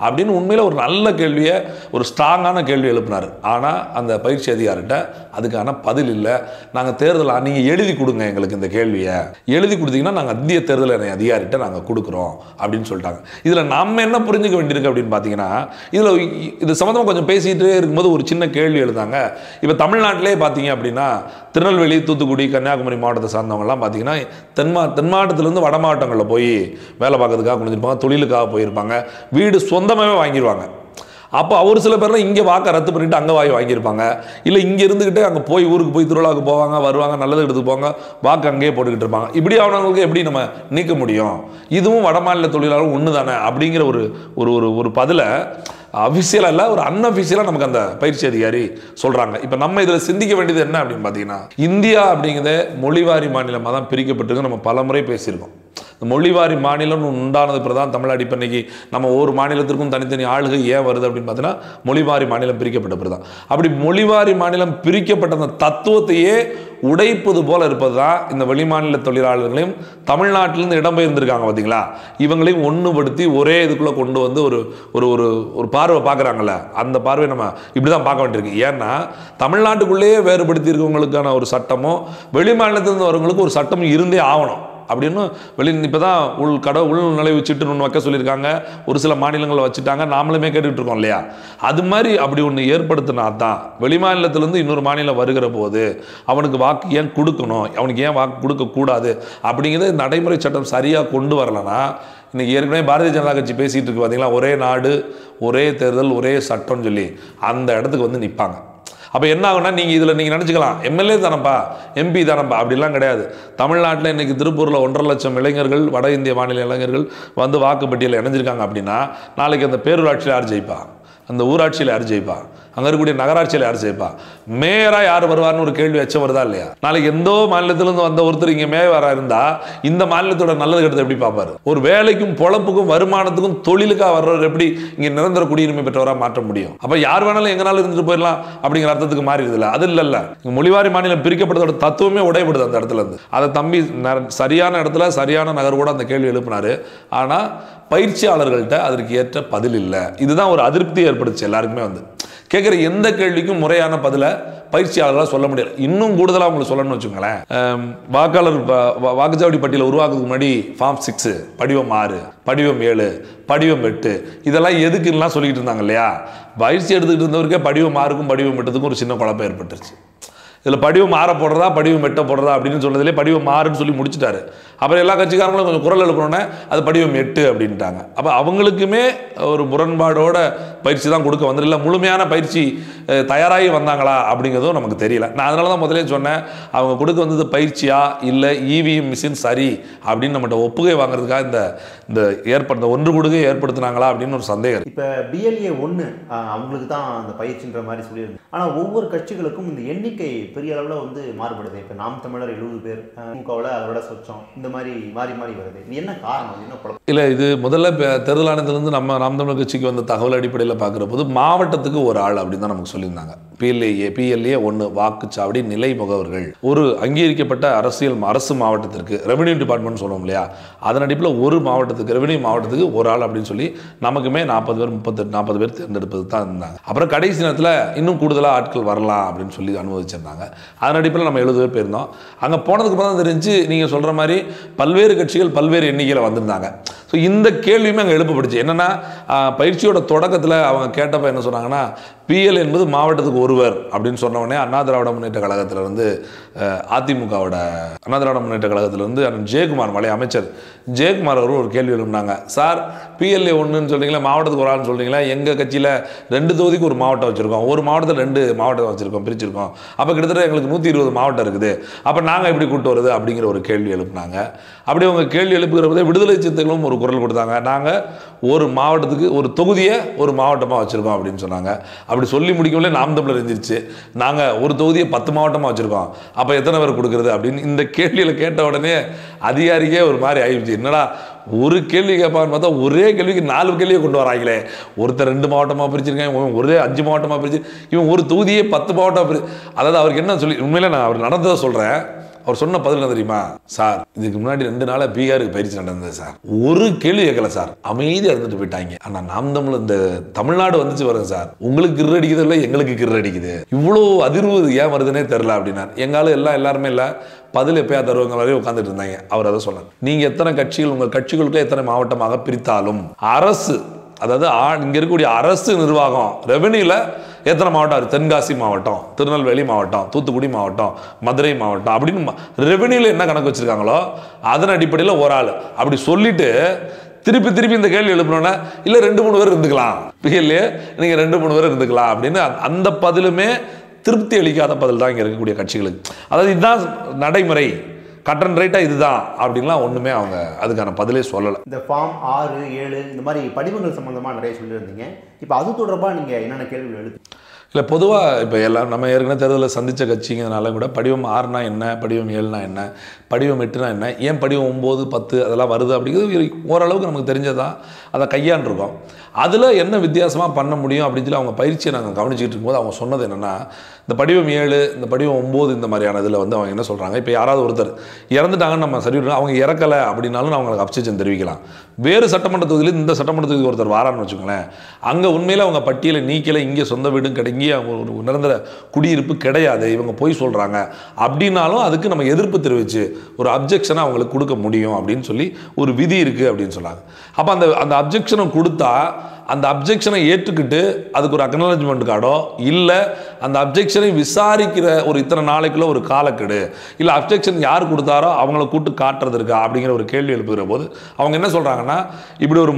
அப்படின்னு உண்மையில ஒரு நல்ல கேள்வியை, ஒரு ஸ்ட்ராங்கான கேள்வி எழுப்பினார். ஆனால் அந்த பயிற்சி அதிகாரிகிட்ட அதுக்கான பதில் இல்லை. நாங்கள் தேர்தல் நீங்கள் எழுதி கொடுங்க, எங்களுக்கு இந்த கேள்வியை எழுதி கொடுத்தீங்கன்னா நாங்கள் இந்திய தேர்தல் அதிகாரிகிட்ட நாங்கள் கொடுக்குறோம் அப்படின்னு சொல்லிட்டாங்க. இதில் நம்ம என்ன புரிஞ்சுக்க வேண்டியிருக்கு அப்படின்னு பார்த்தீங்கன்னா, இது சம்மந்தமாக கொஞ்சம் பேசிகிட்டே இருக்கும்போது ஒரு சின்ன கேள்வி எழுதாங்க. இப்போ தமிழ்நாட்டிலே பார்த்தீங்க அப்படின்னா திருநெல்வேலி, தூத்துக்குடி, கன்னியாகுமரி மாவட்டத்தை சார்ந்தவங்கலாம் பார்த்தீங்கன்னா தென் மாவட்டத்திலேருந்து வட மாவட்டங்களில் போய் வேலை பார்க்கறதுக்காக குடிஞ்சிருப்பாங்க, தொழிலுக்காக போயிருப்பாங்க, வீடு சொந்தமாகவே வாங்கிடுவாங்க. அப்போ ஒரு சில பேர்லாம் இங்கே வாக்கை ரத்து பண்ணிட்டு அங்கே வாங்கியிருப்பாங்க, இல்லை இங்கே இருந்துக்கிட்டு அங்கே போய் ஊருக்கு போய் திருவிழாவுக்கு போவாங்க, வருவாங்க, நல்லது எடுத்து போவாங்க, வாக்கு அங்கேயே போட்டுக்கிட்டு இருப்பாங்க. இப்படி ஆனவங்களுக்கு எப்படி நம்ம நீக்க முடியும்? இதுவும் வடமாநில தொழிலாளர் ஒன்று தானே அப்படிங்கிற ஒரு பதிலை அஃபிஷியலாக இல்லை, ஒரு அன்அஃபிஷியலாக நமக்கு அந்த பயிற்சி அதிகாரி சொல்கிறாங்க. இப்போ நம்ம இதில் சிந்திக்க வேண்டியது என்ன அப்படின்னு பார்த்தீங்கன்னா, இந்தியா அப்படிங்கிறத மொழிவாரி மாநிலமாக தான் பிரிக்கப்பட்டிருக்கு. நம்ம பல முறை பேசியிருக்கோம். இந்த மொழிவாரி மாநிலம் உண்டானது பிரதான் தமிழ்நாடு. இப்போ இன்னைக்கு நம்ம ஒவ்வொரு மாநிலத்திற்கும் தனித்தனி ஆளுகை ஏன் வருது அப்படின்னு பார்த்தீங்கன்னா மொழிவாரி மாநிலம் பிரிக்கப்பட்ட பிரதான். அப்படி மொழிவாரி மாநிலம் பிரிக்கப்பட்ட அந்த தத்துவத்தையே உடைப்பது போல இருப்பது தான் இந்த வெளிமாநில தொழிலாளர்களையும் தமிழ்நாட்டிலிருந்து இடம்பெயர்ந்திருக்காங்க பார்த்தீங்களா, இவங்களையும் ஒன்றுபடுத்தி ஒரே இதுக்குள்ளே கொண்டு வந்து ஒரு பார்வை பார்க்குறாங்கல்ல, அந்த பார்வை நம்ம இப்படி தான் பார்க்க வேண்டியிருக்கு. ஏன்னா தமிழ்நாட்டுக்குள்ளேயே வேறுபடுத்தி இருக்கவங்களுக்கான ஒரு சட்டமோ வெளிமாநிலத்திலிருந்து வரவங்களுக்கு ஒரு சட்டமும் இருந்தே ஆகணும் அப்படின்னு இப்போ தான் உள் நுழைவு சீட்டுன்னு ஒன்று வைக்க சொல்லியிருக்காங்க. ஒரு சில மாநிலங்களில் வச்சுட்டாங்க, நாமளுமே கேட்டுக்கிட்டு இருக்கோம் இல்லையா. அது மாதிரி அப்படி ஒன்று ஏற்படுத்தினா தான் வெளிமாநிலத்திலேருந்து இன்னொரு மாநிலம் வருகிற போது அவனுக்கு வாக்கு ஏன் கொடுக்கணும், அவனுக்கு ஏன் வாக்கு கொடுக்கக்கூடாது அப்படிங்கிறத நடைமுறை சட்டம் சரியாக கொண்டு வரலன்னா, இன்றைக்கி ஏற்கனவே பாரதிய ஜனதா கட்சி பேசிகிட்டு இருக்கு பார்த்தீங்களா, ஒரே நாடு ஒரே தேர்தல் ஒரே சட்டம்னு சொல்லி அந்த இடத்துக்கு வந்து நிற்பாங்க. அப்போ என்ன ஆகுனா, நீங்கள் நினச்சிக்கலாம் எம்எல்ஏ தானப்பா, எம்பி தானப்பா, அப்படிலாம் கிடையாது. தமிழ்நாட்டில் இன்றைக்கி திருப்பூரில் 1.5 லட்சம் இளைஞர்கள், வட இந்திய மாநில இளைஞர்கள் வந்து வாக்குப்பட்டியலில் இணைஞ்சிருக்காங்க அப்படின்னா, நாளைக்கு அந்த பேரூராட்சியில் யார் ஜெயிப்பா, அந்த ஊராட்சியில் யார் ஜெயிப்பா, அங்கே இருக்கக்கூடிய நகராட்சியில் யார் ஜெயிப்பா, மேயராக யார் வருவார்னு ஒரு கேள்வி அச்சம் வருதா இல்லையா? நாளைக்கு எந்தோ மாநிலத்திலேருந்து வந்த ஒருத்தர் இங்கே மேயராக இருந்தால் இந்த மாநிலத்தோட நல்லது கெட்டது எப்படி பார்ப்பாரு? ஒரு வேலைக்கும் பொழப்புக்கும் வருமானத்துக்கும் தொழிலுக்காக வர்றவர் எப்படி இங்கே நிரந்தர குடியுரிமை பெற்றவராக மாற்ற முடியும்? அப்போ யார் வேணாலும் எங்கனாலும் இருந்துட்டு போயிடலாம் அப்படிங்கிற அர்த்தத்துக்கு மாறிடுதில்ல. அது இல்லைல்ல, மொழிவாரி மாநிலம் பிரிக்கப்பட்டதோட தத்துவமே உடையப்படுது அந்த இடத்துல இருந்து. அதை தம்பி சரியான இடத்துல சரியான நகர்வோட அந்த கேள்வி எழுப்பினாரு. ஆனால் பயிற்சியாளர்கள்ட்ட அதற்கு ஏற்ற பதில் இல்லை. இதுதான் ஒரு அதிருப்தி ஏற்படுச்சு எல்லாருக்குமே. வந்து கேட்குற எந்த கேள்விக்கும் முறையான பதிலை பயிற்சியாளர்களாக சொல்ல முடியல. இன்னும் கூடுதலாக உங்களுக்கு சொல்லணும்னு வச்சுக்கோங்களேன், வாக்குச்சாவடி பட்டியலை உருவாக்குறதுக்கு முன்னாடி ஃபார்ம் 6, படிவம் 6, படிவம் 7, படிவம் 8 இதெல்லாம் எதுக்குலாம் சொல்லிக்கிட்டு இருந்தாங்க இல்லையா. பயிற்சி எடுத்துக்கிட்டு இருந்தவருக்கே படிவம் 6க்கும் படிவம் 8க்கும் ஒரு சின்ன குழப்பம் ஏற்பட்டுருச்சு. இதில் படிவம் 6 போடுறதா படிவம் 8 போடுறதா அப்படின்னு சொன்னதிலே படிவம் 6ன்னு சொல்லி முடிச்சுட்டாரு. அப்புறம் எல்லா கட்சிக்காரங்களும் கொஞ்சம் குரல் எழுப்புனோன்னே அது படிவம் 8 அப்படின்ட்டாங்க. அப்போ அவங்களுக்குமே ஒரு முரண்பாடோட பயிற்சி தான் கொடுக்க வந்துடல, முழுமையான பயிற்சி தயாராகி வந்தாங்களா அப்படிங்கிறதும் நமக்கு தெரியல. நான் அதனால தான் முதலே சொன்னேன், அவங்க கொடுக்க வந்தது பயிற்சியா இல்லை இவிஎம் மிஷின் சரி அப்படின்னு நம்மகிட்ட ஒப்புகை வாங்குறதுக்காக இந்த ஏற்படுத்த ஒன்று கொடுக்கை ஏற்படுத்தினாங்களா அப்படின்னு ஒரு சந்தேகம். இப்போ BLA 1 அவங்களுக்கு தான் அந்த பயிற்சின்ற மாதிரி சொல்லியிருந்தேன். ஆனால் ஒவ்வொரு கட்சிகளுக்கும் இந்த எண்ணிக்கை பெரிய அளவில் வந்து மாறுபடுது. இப்போ நாம் தமிழர் 70 பேர், திமுகவில் அதோட சொச்சம், இந்த மாதிரி மாறி மாறி வருது. இது என்ன காரணம், என்ன குழப்பம்? இல்லை, இது முதல்ல தேர்தல் ஆணையத்திலிருந்து நம்ம நாம் தமிழர் கட்சிக்கு வந்த தகவல் அடிப்படையில் பார்க்குற போது மாவட்டத்துக்கு ஒரு ஆள் அப்படின்னு தான் நமக்கு சொல்லியிருந்தாங்க. PLA 1 வாக்குச்சாவடி நிலை முகவர்கள், ஒரு அங்கீகரிக்கப்பட்ட அரசு மாவட்டத்திற்கு ரெவென்யூ டிபார்ட்மெண்ட் சொல்லுவோம் இல்லையா, அதன் அடிப்படையில் ஒரு மாவட்டத்துக்கு ரெவென்யூ மாவட்டத்துக்கு ஒரு ஆள் அப்படின்னு சொல்லி நமக்குமே 40 பேர் 38-40 பேர் தேர்ந்தெடுப்பது தான் இருந்தாங்க. அப்புறம் கடைசி நேரத்தில் இன்னும் கூடுதலாக ஆட்கள் வரலாம் அப்படின்னு சொல்லி அனுமதிச்சிருந்தாங்க. அதன் அடிப்படையில் நம்ம 70 பேர் போயிருந்தோம். அங்கே போனதுக்கு அப்புறம் தான் தெரிஞ்சு நீங்கள் சொல்கிற மாதிரி பல்வேறு கட்சிகள் பல்வேறு எண்ணிக்கையில் வந்திருந்தாங்க. ஸோ இந்த கேள்வியுமே அங்கே எழுப்பப்படுச்சு. என்னென்னா பயிற்சியோட தொடக்கத்தில் அவங்க கேட்டப்போ என்ன சொன்னாங்கன்னா, PL என்பது மாவட்டத்துக்கு ஒருவர் அப்படின்னு சொன்ன உடனே அண்ணா திராவிட முன்னேற்ற கழகத்திலிருந்து அதிமுகவோட அண்ணா திராவிட முன்னேற்ற கழகத்திலிருந்து ஜெயக்குமார் மலை அமைச்சர் ஜெயக்குமார் அவர்கள் ஒரு கேள்வி எழுப்பினாங்க. சார், PLA 1ன்னு சொல்கிறீங்களா, மாவட்டத்துக்கு ஒரு ஆள்னு சொல்கிறீங்களா, எங்கள் கட்சியில் 2 தொகுதிக்கு ஒரு மாவட்டம் வச்சுருக்கோம், ஒரு மாவட்டத்தில் 2 மாவட்டம் வச்சுருக்கோம், பிரிச்சிருக்கோம். அப்போ கிட்டத்தட்ட எங்களுக்கு 120 மாவட்டம் இருக்குது, அப்போ நாங்கள் எப்படி கூட்டு வருது அப்படிங்கிற ஒரு கேள்வி எழுப்பினாங்க. அப்படி அவங்க கேள்வி எழுப்புகிற போதே விடுதலை சிறுத்தைகளும் ஒரு குரல் கொடுத்தாங்க. நாங்கள் ஒரு மாவட்டத்துக்கு ஒரு தொகுதியை ஒரு மாவட்டமாக வச்சுருக்கோம் அப்படின்னு சொன்னாங்க. அப்படி சொல்லி முடிக்கவில்லை நாம் தமிழர் இருந்துருச்சு, நாங்கள் ஒரு தொகுதியை 10 மாவட்டமாக வச்சுருக்கோம், அப்போ எத்தனை பேர் கொடுக்குறது அப்படின்னு இந்த கேள்வியில் கேட்ட உடனே அதிகாரிக்கே ஒரு மாதிரி ஆயிடுச்சு. என்னடா ஒரு கேள்வி கேட்பான்னு பார்த்தா ஒரே கேள்விக்கு 4 கேள்வியை கொண்டு வராங்களே, ஒருத்தர் 2 மாவட்டமாக பிரிச்சிருக்கேன், ஒரே 5 மாவட்டமாக பிரிச்சு, இவன் ஒரு தொகுதியே 10 மாவட்டம் அதாவது அவருக்கு என்ன சொல்லி உண்மையில நான் அவர் நடந்ததை சொல்கிறேன். அவர் சொன்ன பதில் என்ன தெரியுமா, சார் இதுக்கு முன்னாடி 2 நாளாக பீகாருக்கு பயிற்சி நடந்தது சார், ஒரு கேள்வி கேட்கல சார், அமைதியாக இருந்துட்டு போயிட்டாங்க. ஆனால் நாம் தமிழ் இந்த தமிழ்நாடு வந்துச்சு வருங்க சார், உங்களுக்கு கிர் அடிக்குது இல்லை எங்களுக்கு கிர் அடிக்குது, இவ்வளோ அதிர்வு ஏன் வருதுன்னே தெரில அப்படின்னா. எங்காலும் எல்லாருமே இல்லை, பதில் எப்பயா தருவங்க வரையும் உட்காந்துட்டு இருந்தாங்க. அவர் அதை சொன்னார், நீங்கள் எத்தனை கட்சிகள் உங்கள் கட்சிகளுக்கு எத்தனை மாவட்டமாக பிரித்தாலும் அரசு, அதாவது இங்கே இருக்கக்கூடிய அரசு நிர்வாகம் ரெவென்யூல எத்தனை மாவட்டம், தென்காசி மாவட்டம், திருநெல்வேலி மாவட்டம், தூத்துக்குடி மாவட்டம், மதுரை மாவட்டம் அப்படின்னு ரெவென்யூல என்ன கணக்கு வச்சிருக்காங்களோ அதன் அடிப்படையில் ஒரு ஆள் அப்படி சொல்லிட்டு திருப்பி இந்த கேள்வி எழுப்பினோன்னா, இல்லை 2-3 பேர் இருந்துக்கலாம், PLA நீங்கள் 2-3 பேர் இருந்துக்கலாம் அப்படின்னு அந்த பதிலுமே திருப்தி அளிக்காத பதில் தான் இங்கே இருக்கக்கூடிய கட்சிகளுக்கு. அதாவது இதுதான் நடைமுறை, கட் அண்ட் ரைட்டாக இதுதான் அப்படின்லாம் ஒன்றுமே அவங்க அதுக்கான பதிலே சொல்லலை. இந்த ஃபார்ம் 6, 7 இந்த மாதிரி படிவங்கள் சம்மந்தமாக நிறைய சொல்லியிருந்தீங்க. இப்போ அது தொடர்பாக நீங்கள் என்னென்ன கேள்விகள் எழுது? இல்லை, பொதுவாக இப்போ எல்லாம் நம்ம ஏற்கனவே தேர்தலில் சந்தித்த கட்சிங்கிறதுனால கூட படிவம் 6னா என்ன, படிவம் 7னா என்ன, படிவம் 8னா என்ன, ஏன் படிவம் 9, 10 அதெல்லாம் வருது அப்படிங்கிறது ஓரளவுக்கு நமக்கு தெரிஞ்சதான் அதை கையாண்டிருக்கோம். அதில் என்ன வித்தியாசமாக பண்ண முடியும் அப்படின்னு சொல்லி அவங்க பயிற்சியை நாங்கள் கவனிச்சுட்டு இருக்கும்போது அவங்க சொன்னது என்னென்னா, இந்த படிவம் 7, இந்த படிவம் 9 இந்த மாதிரியான இதில் வந்து அவங்க என்ன சொல்கிறாங்க, இப்போ யாராவது ஒருத்தர் இறந்துட்டாங்கன்னு நம்ம சரி, அவங்க இறக்கலை அப்படின்னாலும் அவங்களுக்கு அப்செக்ஷன் தெரிவிக்கலாம். வேறு சட்டமன்ற தொகுதியில் இந்த சட்டமன்ற தொகுதிக்கு ஒருத்தர் வாரான்னு வச்சுக்கோங்களேன், அங்கே உண்மையில் அவங்க பட்டியலை நீக்கலை, இங்கே சொந்த வீடும் கிடைங்கி அவங்க ஒரு நிரந்தர குடியிருப்பு கிடையாது, இவங்க போய் சொல்கிறாங்க அப்படின்னாலும் அதுக்கு நம்ம எதிர்ப்பு தெரிவித்து ஒரு அப்ஜெக்ஷனை அவங்களுக்கு கொடுக்க முடியும் அப்படின்னு சொல்லி ஒரு விதி இருக்குது அப்படின்னு சொன்னாங்க. அப்போ அந்த அப்ஜெக்ஷனை கொடுத்தா அந்த அப்ஜெக்ஷனை ஏற்றுக்கிட்டு அதுக்கு ஒரு அக்னாலஜ்மெண்ட் கார்டோ இல்லை அந்த அப்ஜெக்ஷனை விசாரிக்கிற ஒரு இத்தனை நாளைக்குள்ள ஒரு காலக்கெடு இல்லை அப்ஜெக்ஷன் யார் கொடுத்தாரோ அவங்கள கூட்டு காட்டுறது இருக்கா அப்படிங்கிற ஒரு கேள்வி எழுப்புகிற போது அவங்க என்ன சொல்கிறாங்கன்னா, இப்படி ஒரு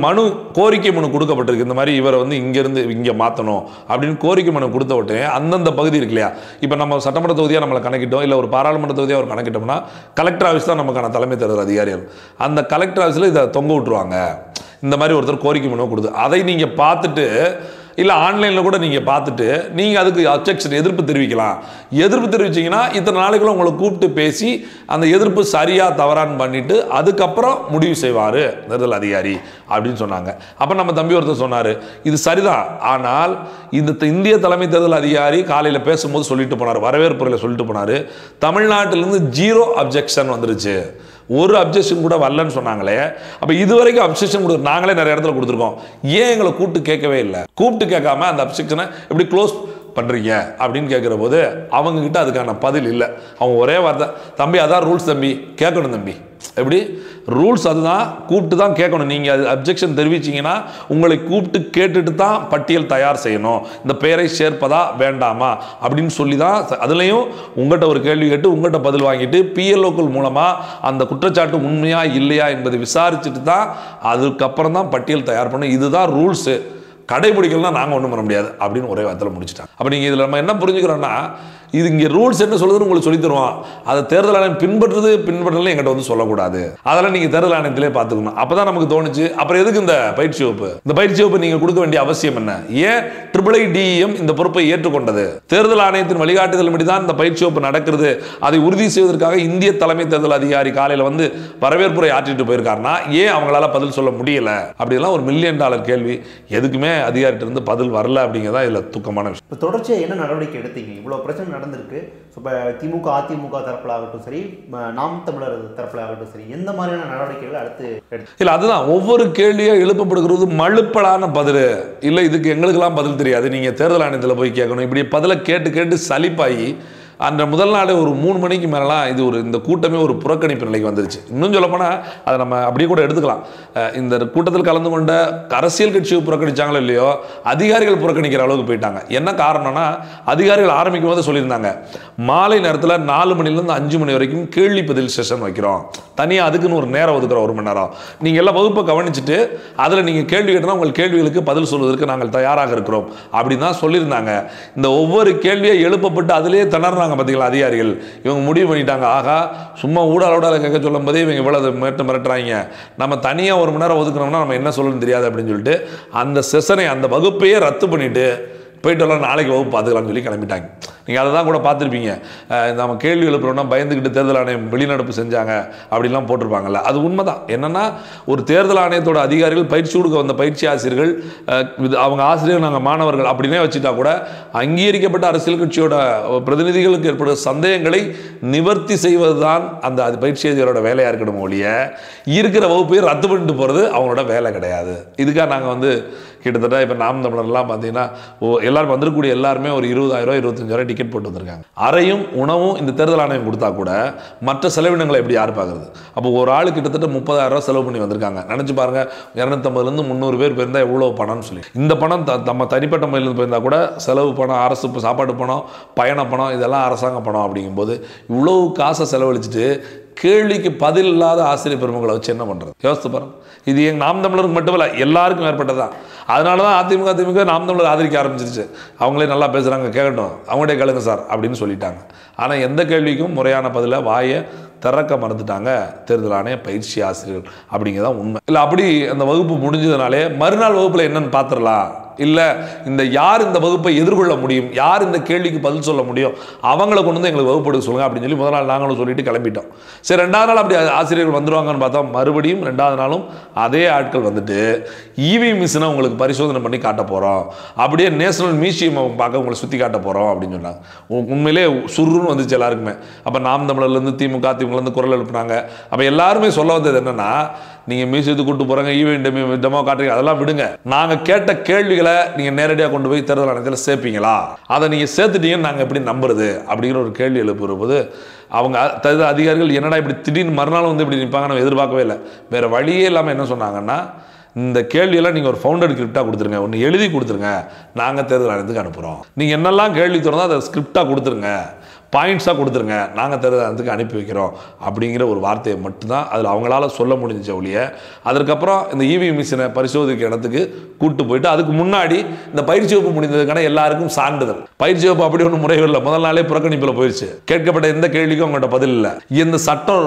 கோரிக்கை மனு கொடுக்கப்பட்டிருக்கு, இந்த மாதிரி இவரை வந்து இங்கேருந்து இங்கே மாற்றணும் அப்படின்னு கோரிக்கை மனு கொடுத்த உடனே அந்தந்த பகுதி இருக்கு இல்லையா, இப்போ நம்ம சட்டமன்ற தொகுதியாக நம்மளை கணக்கிட்டோம், இல்லை ஒரு பாராளுமன்ற தொகுதியாக ஒரு கணக்கிட்டோம்னா கலெக்டர் ஆஃபீஸ் தான் நமக்கான தலைமை தேர்தல் அதிகாரிகள், அந்த கலெக்டர் ஆஃபீஸில் இதை தொங்க விட்டுருவாங்க. இந்த மாதிரி ஒருத்தர் கோரிக்கை மனு கொடுத்து அதை நீங்கள் பார்த்துட்டு இல்லை ஆன்லைனில் கூட நீங்கள் பார்த்துட்டு நீங்கள் அதுக்கு அப்ஜெக்ஷன் எதிர்ப்பு தெரிவிக்கலாம். எதிர்ப்பு தெரிவிச்சிங்கன்னா இத்தனை நாளைக்குள்ள உங்களை கூப்பிட்டு பேசி அந்த எதிர்ப்பு சரியாக தவறான்னு பண்ணிவிட்டு அதுக்கப்புறம் முடிவு செய்வார் தேர்தல் அதிகாரி அப்படின்னு சொன்னாங்க. அப்போ நம்ம தம்பி ஒருத்தர் சொன்னார், இது சரிதான், ஆனால் இந்த இந்திய தலைமை தேர்தல் அதிகாரி காலையில் பேசும்போது சொல்லிட்டு போனார், வரவேற்புரையில் சொல்லிட்டு போனார், தமிழ்நாட்டிலேருந்து 0 அப்ஜெக்ஷன் வந்துருச்சு, ஒரு அப்ஜெக்ஷன் கூட வரலன்னு சொன்னாங்களே. அப்போ இதுவரைக்கும் அப்ஜெக்ஷன் நாங்களே நிறைய இடத்துல கொடுத்துருக்கோம், ஏன் எங்களை கூப்பிட்டு கேட்கவே இல்லை, கூப்பிட்டு கேட்காம அந்த அப்ஜெக்ஷனை எப்படி க்ளோஸ் பண்ணுறீங்க அப்படின்னு கேட்குற போது அவங்கக்கிட்ட அதுக்கான பதில் இல்லை. அவங்க ஒரே வார்த்தை, தம்பி அதான் ரூல்ஸ் தம்பி, கேட்கணும் தம்பி எப்படி ரூல்ஸ் அதுதான், கூப்பிட்டு தான் கேட்கணும். நீங்கள் அது அப்ஜெக்ஷன் தெரிவிச்சிங்கன்னா உங்களை கூப்பிட்டு கேட்டுட்டு தான் பட்டியல் தயார் செய்யணும். இந்த பெயரை சேர்ப்பதா வேண்டாமா அப்படின்னு சொல்லி தான். அதுலேயும் உங்கள்கிட்ட ஒரு கேள்வி கேட்டு உங்கள்கிட்ட பதில் வாங்கிட்டு பிஎல்ஓக்கள் மூலமாக அந்த குற்றச்சாட்டு உண்மையா இல்லையா என்பதை விசாரிச்சுட்டு தான் அதுக்கப்புறம் தான் பட்டியல் தயார் பண்ணணும். இதுதான் ரூல்ஸு. கடைபிடிக்கலாம் நாங்கள் ஒன்றும் பண்ண முடியாது அப்படின்னு ஒரே வார்த்தையில் முடிச்சிட்டாங்க. அப்போ நீங்கள் இதில் நம்ம என்ன புரிஞ்சுக்கிறோன்னா, இது இங்கே ரூல்ஸ் என்ன சொல்லுதுன்னு உங்களுக்கு சொல்லி தருவோம். அதை தேர்தல் ஆணையம் பின்பற்றலாம் எங்கிட்ட வந்து சொல்லக்கூடாது. அதெல்லாம் நீங்கள் தேர்தல் ஆணையத்திலே பார்த்துக்கணும். அப்போ தான் நமக்கு தோணுச்சு, அப்புறம் எதுக்கு இந்த பயிற்சி வகுப்பு? இந்த பயிற்சி வகுப்பு நீங்கள் கொடுக்க வேண்டிய அவசியம் என்ன? ஏன் IIIDEM இந்த பொறுப்பை ஏற்றுக்கொண்டது? தேர்தல் ஆணையத்தின் வழிகாட்டுதல் தான் இந்த பயிற்சி வகுப்பு நடக்கிறது. அதை உறுதி செய்வதற்காக இந்திய தலைமை தேர்தல் அதிகாரி காலையில் வந்து வரவேற்புரை ஆற்றிட்டு போயிருக்காருன்னா ஏன் அவங்களால பதில் சொல்ல முடியல? அப்படிலாம் ஒரு $1 மில்லியன் கேள்வி. எதுக்குமே அதிகாரிட்ட இருந்து பதில் வரல அப்படிங்கிறதா இதில் துக்கமான விஷயம். இப்போ தொடர்ச்சியாக என்ன நடவடிக்கை எடுத்தீங்க? இவ்வளோ பிரச்சனை நடந்திருக்கு. ஸோ இப்போ திமுக அதிமுக தரப்பில் ஆகட்டும் சரி, நாம் தமிழர் தரப்பில் ஆகட்டும் சரி, எந்த மாதிரியான நடவடிக்கைகள் அடுத்து இல்லை? அதுதான் ஒவ்வொரு கேள்வியாக எழுப்பப்படுகிறது மழுப்பலான பதில். இல்லை இதுக்கு எங்களுக்கெல்லாம் பதில் தெரியாது, நீங்கள் தேர்தல் ஆணையத்தில் போய் கேட்கணும். இப்படி பதிலை கேட்டு கேட்டு சலிப்பாகி அந்த முதல் நாளே ஒரு 3 மணிக்கு மேலாம் இந்த கூட்டமே ஒரு புறக்கணிப்பு நிலைக்கு வந்துருச்சு. இன்னும் சொல்லப்போனால் அதை நம்ம அப்படியே கூட எடுத்துக்கலாம். இந்த கூட்டத்தில் கலந்து கொண்ட அரசியல் கட்சியை புறக்கணிச்சாங்களோ இல்லையோ, அதிகாரிகள் புறக்கணிக்கிற அளவுக்கு போயிட்டாங்க. என்ன காரணம்னா, அதிகாரிகள் ஆரம்பிக்கும் போது சொல்லியிருந்தாங்க, மாலை நேரத்தில் 4 மணிலேருந்து 5 மணி வரைக்கும் கேள்வி பதில் செஷன் வைக்கிறோம், தனியாக அதுக்குன்னு ஒரு நேரம் ஒதுக்குறோம், 1 மணி நேரம். நீங்கள் எல்லாம் வகுப்பை கவனிச்சுட்டு அதில் நீங்கள் கேள்வி கேட்டால் உங்கள் கேள்விகளுக்கு பதில் சொல்வதற்கு நாங்கள் தயாராக இருக்கிறோம் அப்படின்னு தான் சொல்லியிருந்தாங்க. இந்த ஒவ்வொரு கேள்வியை எழுப்பப்பட்டு அதிலே திணறாங்க பார்த்தீங்களா அதிகாரிகள். இவங்க முடிவு பண்ணிட்டாங்க, ஆகா சும்மா ஊடாலோட கேட்க சொல்லும் போதே இவங்க இவ்வளவு மிரட்டுறாங்க, நம்ம தனியாக 1 மணி நேரம் ஒதுக்கணும்னா நம்ம என்ன சொல்லணும்னு தெரியாது அப்படின்னு சொல்லிட்டு அந்த செஷனை, அந்த வகுப்பையே ரத்து பண்ணிட்டு போயிட்டு வரலாம், நாளைக்கு வகுப்பு பார்த்துக்கலாம்னு சொல்லி கிளம்பிட்டாங்க. நீங்கள் அதை தான் கூட பார்த்துருப்பீங்க. நம்ம கேள்வி எழுப்புறோம்னா பயந்துக்கிட்டு தேர்தல் ஆணையம் வெளிநடப்பு செஞ்சாங்க அப்படிலாம் போட்டிருப்பாங்கல்ல. அது உண்மை தான். என்னென்னா, ஒரு தேர்தல் ஆணையத்தோட அதிகாரிகள் பயிற்சி கொடுக்க வந்த பயிற்சி ஆசிரியர்கள், அவங்க ஆசிரியர் நாங்கள் மாணவர்கள் அப்படின்னே வச்சுட்டா கூட அங்கீகரிக்கப்பட்ட அரசியல் கட்சியோட பிரதிநிதிகளுக்கு ஏற்படுற சந்தேகங்களை நிவர்த்தி செய்வது தான் அந்த பயிற்சி அதிகாரியோட வேலையாக இருக்கணும் ஒழிய இருக்கிற வகுப்பையை ரத்து பண்ணிட்டு போகிறது அவங்களோட வேலை கிடையாது. இதுக்காக நாங்கள் வந்து கிட்டத்தட்ட இப்போ நாம் தமிழர்லாம் பார்த்தீங்கன்னா எல்லாரும் வந்துருக்கூடிய எல்லாருமே ஒரு 20,000 25,000 டிக்கெட் போட்டு வந்திருக்காங்க. அறையும் உணவும் இந்த தேர்தல் ஆணையம் கொடுத்தா கூட மற்ற செலவினங்களை எப்படி யார் பார்க்குறது? அப்போ ஒரு ஆள் கிட்டத்தட்ட 30,000 செலவு பண்ணி வந்திருக்காங்க. நினச்சி பாருங்கள், 250லேருந்து 300 பேர் போயிருந்தால் எவ்வளோ பணம்னு சொல்லி. இந்த பணம் நம்ம தனிப்பட்ட முறையிலேருந்து போயிருந்தால் கூட செலவு பணம், அரசு சாப்பாடு பணம், பயண பணம், இதெல்லாம் அரசாங்க பணம். அப்படிங்கும்போது இவ்வளோ காசை செலவழிச்சிட்டு கேள்விக்கு பதில் இல்லாத ஆசிரியர் பெருமக்களை வச்சு என்ன பண்ணுறது? யோசித்து பாருங்க. இது நாம் தமிழருக்கு மட்டும் இல்லை, எல்லாருக்கும் ஏற்பட்டதான். அதனால தான் அதிமுக நாம் தமிழர் ஆதரிக்க ஆரம்பிச்சிருச்சு. அவங்களே நல்லா பேசுகிறாங்க, கேட்கட்டும், அவங்களே கேளுங்க சார் அப்படின்னு சொல்லிட்டாங்க. ஆனால் எந்த கேள்விக்கும் முறையான பதிலை வாயை திறக்க மறந்துட்டாங்க தேர்தல் ஆணைய பயிற்சி ஆசிரியர்கள். அப்படிங்கிறதான் உண்மை. இல்லை அப்படி அந்த வகுப்பு முடிஞ்சதுனாலே மறுநாள் வகுப்பில் என்னன்னு பார்த்துடலாம். இல்லை இந்த யார் இந்த வகுப்பை எதிர்கொள்ள முடியும், யார் இந்த கேள்விக்கு பதில் சொல்ல முடியும், அவங்களை கொண்டு வந்து எங்களுக்கு வகுப்பு எடுக்க சொல்லுங்கள் அப்படின்னு சொல்லி முதல் நாள் நாங்களும் சொல்லிட்டு கிளம்பிட்டோம். சரி, 2வது நாள் அப்படி ஆசிரியர்கள் வந்துடுவாங்கன்னு பார்த்தா மறுபடியும் 2வது நாளும் அதே ஆட்கள் வந்துட்டு இவி மிஷினை உங்களுக்கு பரிசோதனை பண்ணி காட்ட போகிறோம், அப்படியே நேஷனல் மியூசியம் பார்க்க உங்களை சுற்றி காட்ட போகிறோம் அப்படின்னு சொன்னாங்க. உண்மையிலே சுருன்னு வந்துச்சு எல்லாருக்குமே. அப்போ நாம் தமிழர்லேருந்து திமுக அதிமுகலேருந்து குரல் எழுப்புனாங்க. அப்போ எல்லாருமே சொல்ல வந்தது என்னென்னா, நீங்கள் மியூசியத்துக்கு கூட்டு போகிறாங்க, ஈவெண்ட் டெமோ காட்டுறீங்க, அதெல்லாம் விடுங்க, நாங்கள் கேட்ட கேள்விகளை நீங்கள் நேரடியாக கொண்டு போய் தேர்தல் ஆணையத்தில் சேர்ப்பீங்களா, அதை நீங்கள் சேர்த்துட்டீங்கன்னு நாங்கள் எப்படி நம்புறது அப்படிங்கிற ஒரு கேள்வி எழுப்புகிற போது அவங்க தேர்தல் அதிகாரிகள் என்னடா இப்படி திடீர்னு மறுநாள் வந்து இப்படி நிற்பாங்க நம்ம எதிர்பார்க்கவே இல்லை. வேறு வழியே இல்லாமல் என்ன சொன்னாங்கன்னா, இந்த கேள்வியெல்லாம் நீங்கள் ஒரு ஃபவுண்டட் ஸ்கிரிப்டாக கொடுத்துருங்க, ஒன்று எழுதி கொடுத்துருங்க, நாங்கள் தேர்தல் ஆணையத்துக்கு அனுப்புகிறோம். நீங்கள் என்னெல்லாம் கேள்வி தோணுதோ அதை ஸ்கிரிப்டாக கொடுத்துருங்க, பாயிண்ட்ஸாக கொடுத்துருங்க, நாங்கள் தேர்தல் ஆணையத்துக்கு அனுப்பி வைக்கிறோம் அப்படிங்கிற ஒரு வார்த்தையை மட்டும்தான் அதில் அவங்களால சொல்ல முடிஞ்ச ஒழிய, அதற்கப்புறம் இந்த இவி மிஷினை பரிசோதிக்க இடத்துக்கு கூட்டு போயிட்டு அதுக்கு முன்னாடி இந்த பயிற்சி வகுப்பு முடிந்ததுக்கான எல்லாருக்கும் சான்றிதழ். பயிற்சி வகுப்பு அப்படி ஒன்றும் முறைகள் இல்லை, முதல் நாளே புறக்கணிப்பில் போயிடுச்சு. கேட்கப்பட்ட எந்த கேள்விக்கும் அவங்கள்ட்ட பதில் இல்லை. இந்த சட்டம்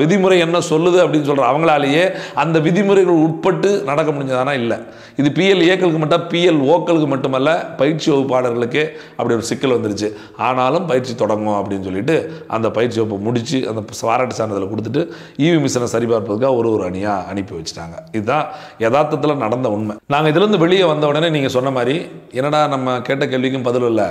விதிமுறை என்ன சொல்லுது அப்படின்னு சொல்கிற அவங்களாலேயே அந்த விதிமுறைகள் உட்பட்டு நடக்க முடிஞ்சதானா? இல்லை. இது PLAக்களுக்கு மட்டும், PLOக்களுக்கு மட்டுமல்ல, பயிற்சி வகுப்பாளர்களுக்கே அப்படி ஒரு சிக்கல் வந்துருச்சு. ஆனாலும் பயிற்சி தொடங்கும் அப்படின்னு சொல்லிட்டு அந்த பயிற்சி வகுப்பை முடிச்சு அந்த பாராட்டு சான்றிதழை கொடுத்துட்டு இவி மிஷினை சரிபார்ப்பதுக்காக ஒரு அணியாக அனுப்பி வச்சுட்டாங்க. இதுதான் யதார்த்தத்தில் நடந்த உண்மை. நாங்கள் இதுலேருந்து வெளியே வந்த உடனே நீங்கள் சொன்ன மாதிரி, என்னடா நம்ம கேட்ட கேள்விக்கும் பதில் இல்லை,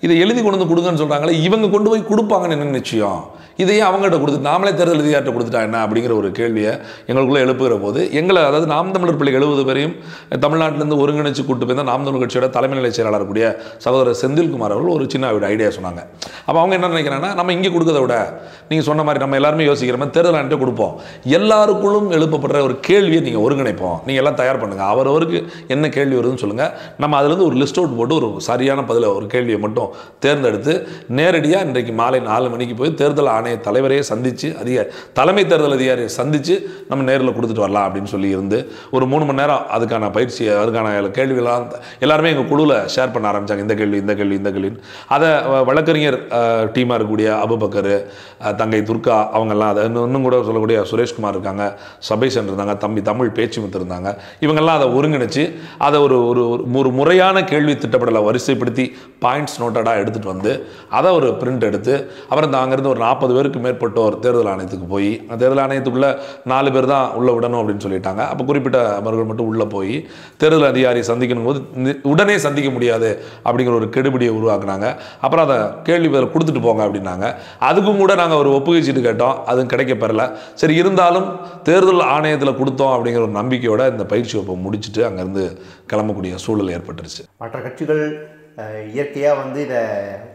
இதை எழுதி கொண்டு வந்து கொடுங்கன்னு சொல்கிறாங்களே, இவங்க கொண்டு போய் கொடுப்பாங்கன்னு என்ன நிச்சயம்? இதையே அவங்கள்ட்ட கொடுத்து நாமளே தேர்தல் அதிகாரிட்ட கொடுத்துட்டா என்ன அப்படிங்கிற ஒரு கேள்வியை எங்களுக்குள்ளே எழுப்புகிற போது எங்களை, அதாவது நாம் தமிழர் பிள்ளைகள் 70 பேரையும் தமிழ்நாட்டிலேருந்து ஒருங்கிணைச்சு கூட்டு போய் தான் நாம் தமிழர் கட்சியோட தலைமை நிலை செயலாளர் கூடிய சகோதரர் செந்தில்குமார் அவர்கள் ஒரு சின்ன ஐடியா சொன்னாங்க. அப்போ அவங்க அவங்க என்ன நினைக்கிறாங்கன்னா, நம்ம இங்கே கொடுக்கறத விட நீங்கள் சொன்ன மாதிரி நம்ம எல்லாருமே யோசிக்கிற மாதிரி தேர்தல் ஆணையத்தை கொடுப்போம், எல்லாருக்குள்ளும் எழுப்பப்படுற ஒரு கேள்வியை நீங்கள் ஒருங்கிணைப்போம், நீங்கள் எல்லாம் தயார் பண்ணுங்கள், அவரவருக்கு என்ன கேள்வி வருதுன்னு சொல்லுங்கள், நம்ம அதுலேருந்து ஒரு லிஸ்ட் அவுட் போட்டு ஒரு சரியான பதில ஒரு கேள்வியை மட்டும் தேர்ந்தெடுத்து நேரடியாக இன்றைக்கு மாலை 4 மணிக்கு போய் தேர்தல் ஆணைய தலைவரையே சந்தித்து தலைமை தேர்தல் அதிகாரியை சந்தித்து நம்ம நேரில் கொடுத்துட்டு வரலாம் அப்படின்னு சொல்லி இருந்து ஒரு 3 மணி நேரம் அதுக்கான பயிற்சி, அதுக்கான கேள்விகளாம் எல்லாருமே எங்கள் குழுவில் ஷேர் பண்ண ஆரம்பித்தாங்க. இந்த கேள்வின்னு அதை வழக்கறிஞர் டீமாக இருக்கக்கூடிய அபுபக்கர், தங்கை துர்கா, அவங்கெல்லாம் அதை இன்னும் கூட சொல்லக்கூடிய சுரேஷ்குமார் இருக்காங்க, சபேசன் இருந்தாங்க, தம்பி தமிழ் பேச்சுமுத்து இருந்தாங்க, இவங்கெல்லாம் அதை ஒருங்கிணைச்சு அதை ஒரு முறையான கேள்வி திட்டப்படலை வரிசைப்படுத்தி பாயிண்ட்ஸ் நோட்டடாக எடுத்துகிட்டு வந்து அதை ஒரு பிரிண்ட் எடுத்து அப்புறம் அங்கேருந்து ஒரு 40 பேருக்கு மேற்பட்டோர் தேர்தல் ஆணையத்துக்கு போய் தேர்தல் ஆணையத்துக்குள்ளே 4 பேர் தான் உள்ளே விடணும் அப்படின்னு சொல்லிட்டாங்க. அப்போ குறிப்பிட்ட அவர்கள் மட்டும் உள்ளே போய் தேர்தல் அதிகாரி சந்திக்கணும் போது உடனே சந்திக்க முடியாது அப்படிங்கிற ஒரு கெடுபிடியை உருவாக்குனாங்க. அப்புறம் அதை கேள்வி பதில் கொடுத்துட்டு போங்க அப்படின்னாங்க. அதுக்கும் கூட நாங்கள் ஒரு ஒப்புகை சீட்டு கேட்டோம், அதுவும் கிடைக்க பெறல. சரி, இருந்தாலும் தேர்தல் ஆணையத்தில் கொடுத்தோம் அப்படிங்கிற ஒரு நம்பிக்கையோட இந்த பயிற்சி வகுப்பை முடிச்சுட்டு அங்கேருந்து கிளம்பக்கூடிய சூழல் ஏற்பட்டுருச்சு. மற்ற கட்சிகள் இயற்கையாக இதை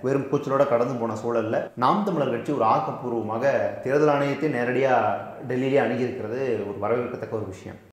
வெறும் கூச்சலோட கடந்து போன சூழலில் நாம் தமிழர் கட்சி ஒரு ஆக்கப்பூர்வமாக தேர்தல் ஆணையத்தை நேரடியாக டெல்லியிலே அணுகியிருக்கிறது ஒரு வரவேற்கத்தக்க ஒரு விஷயம்.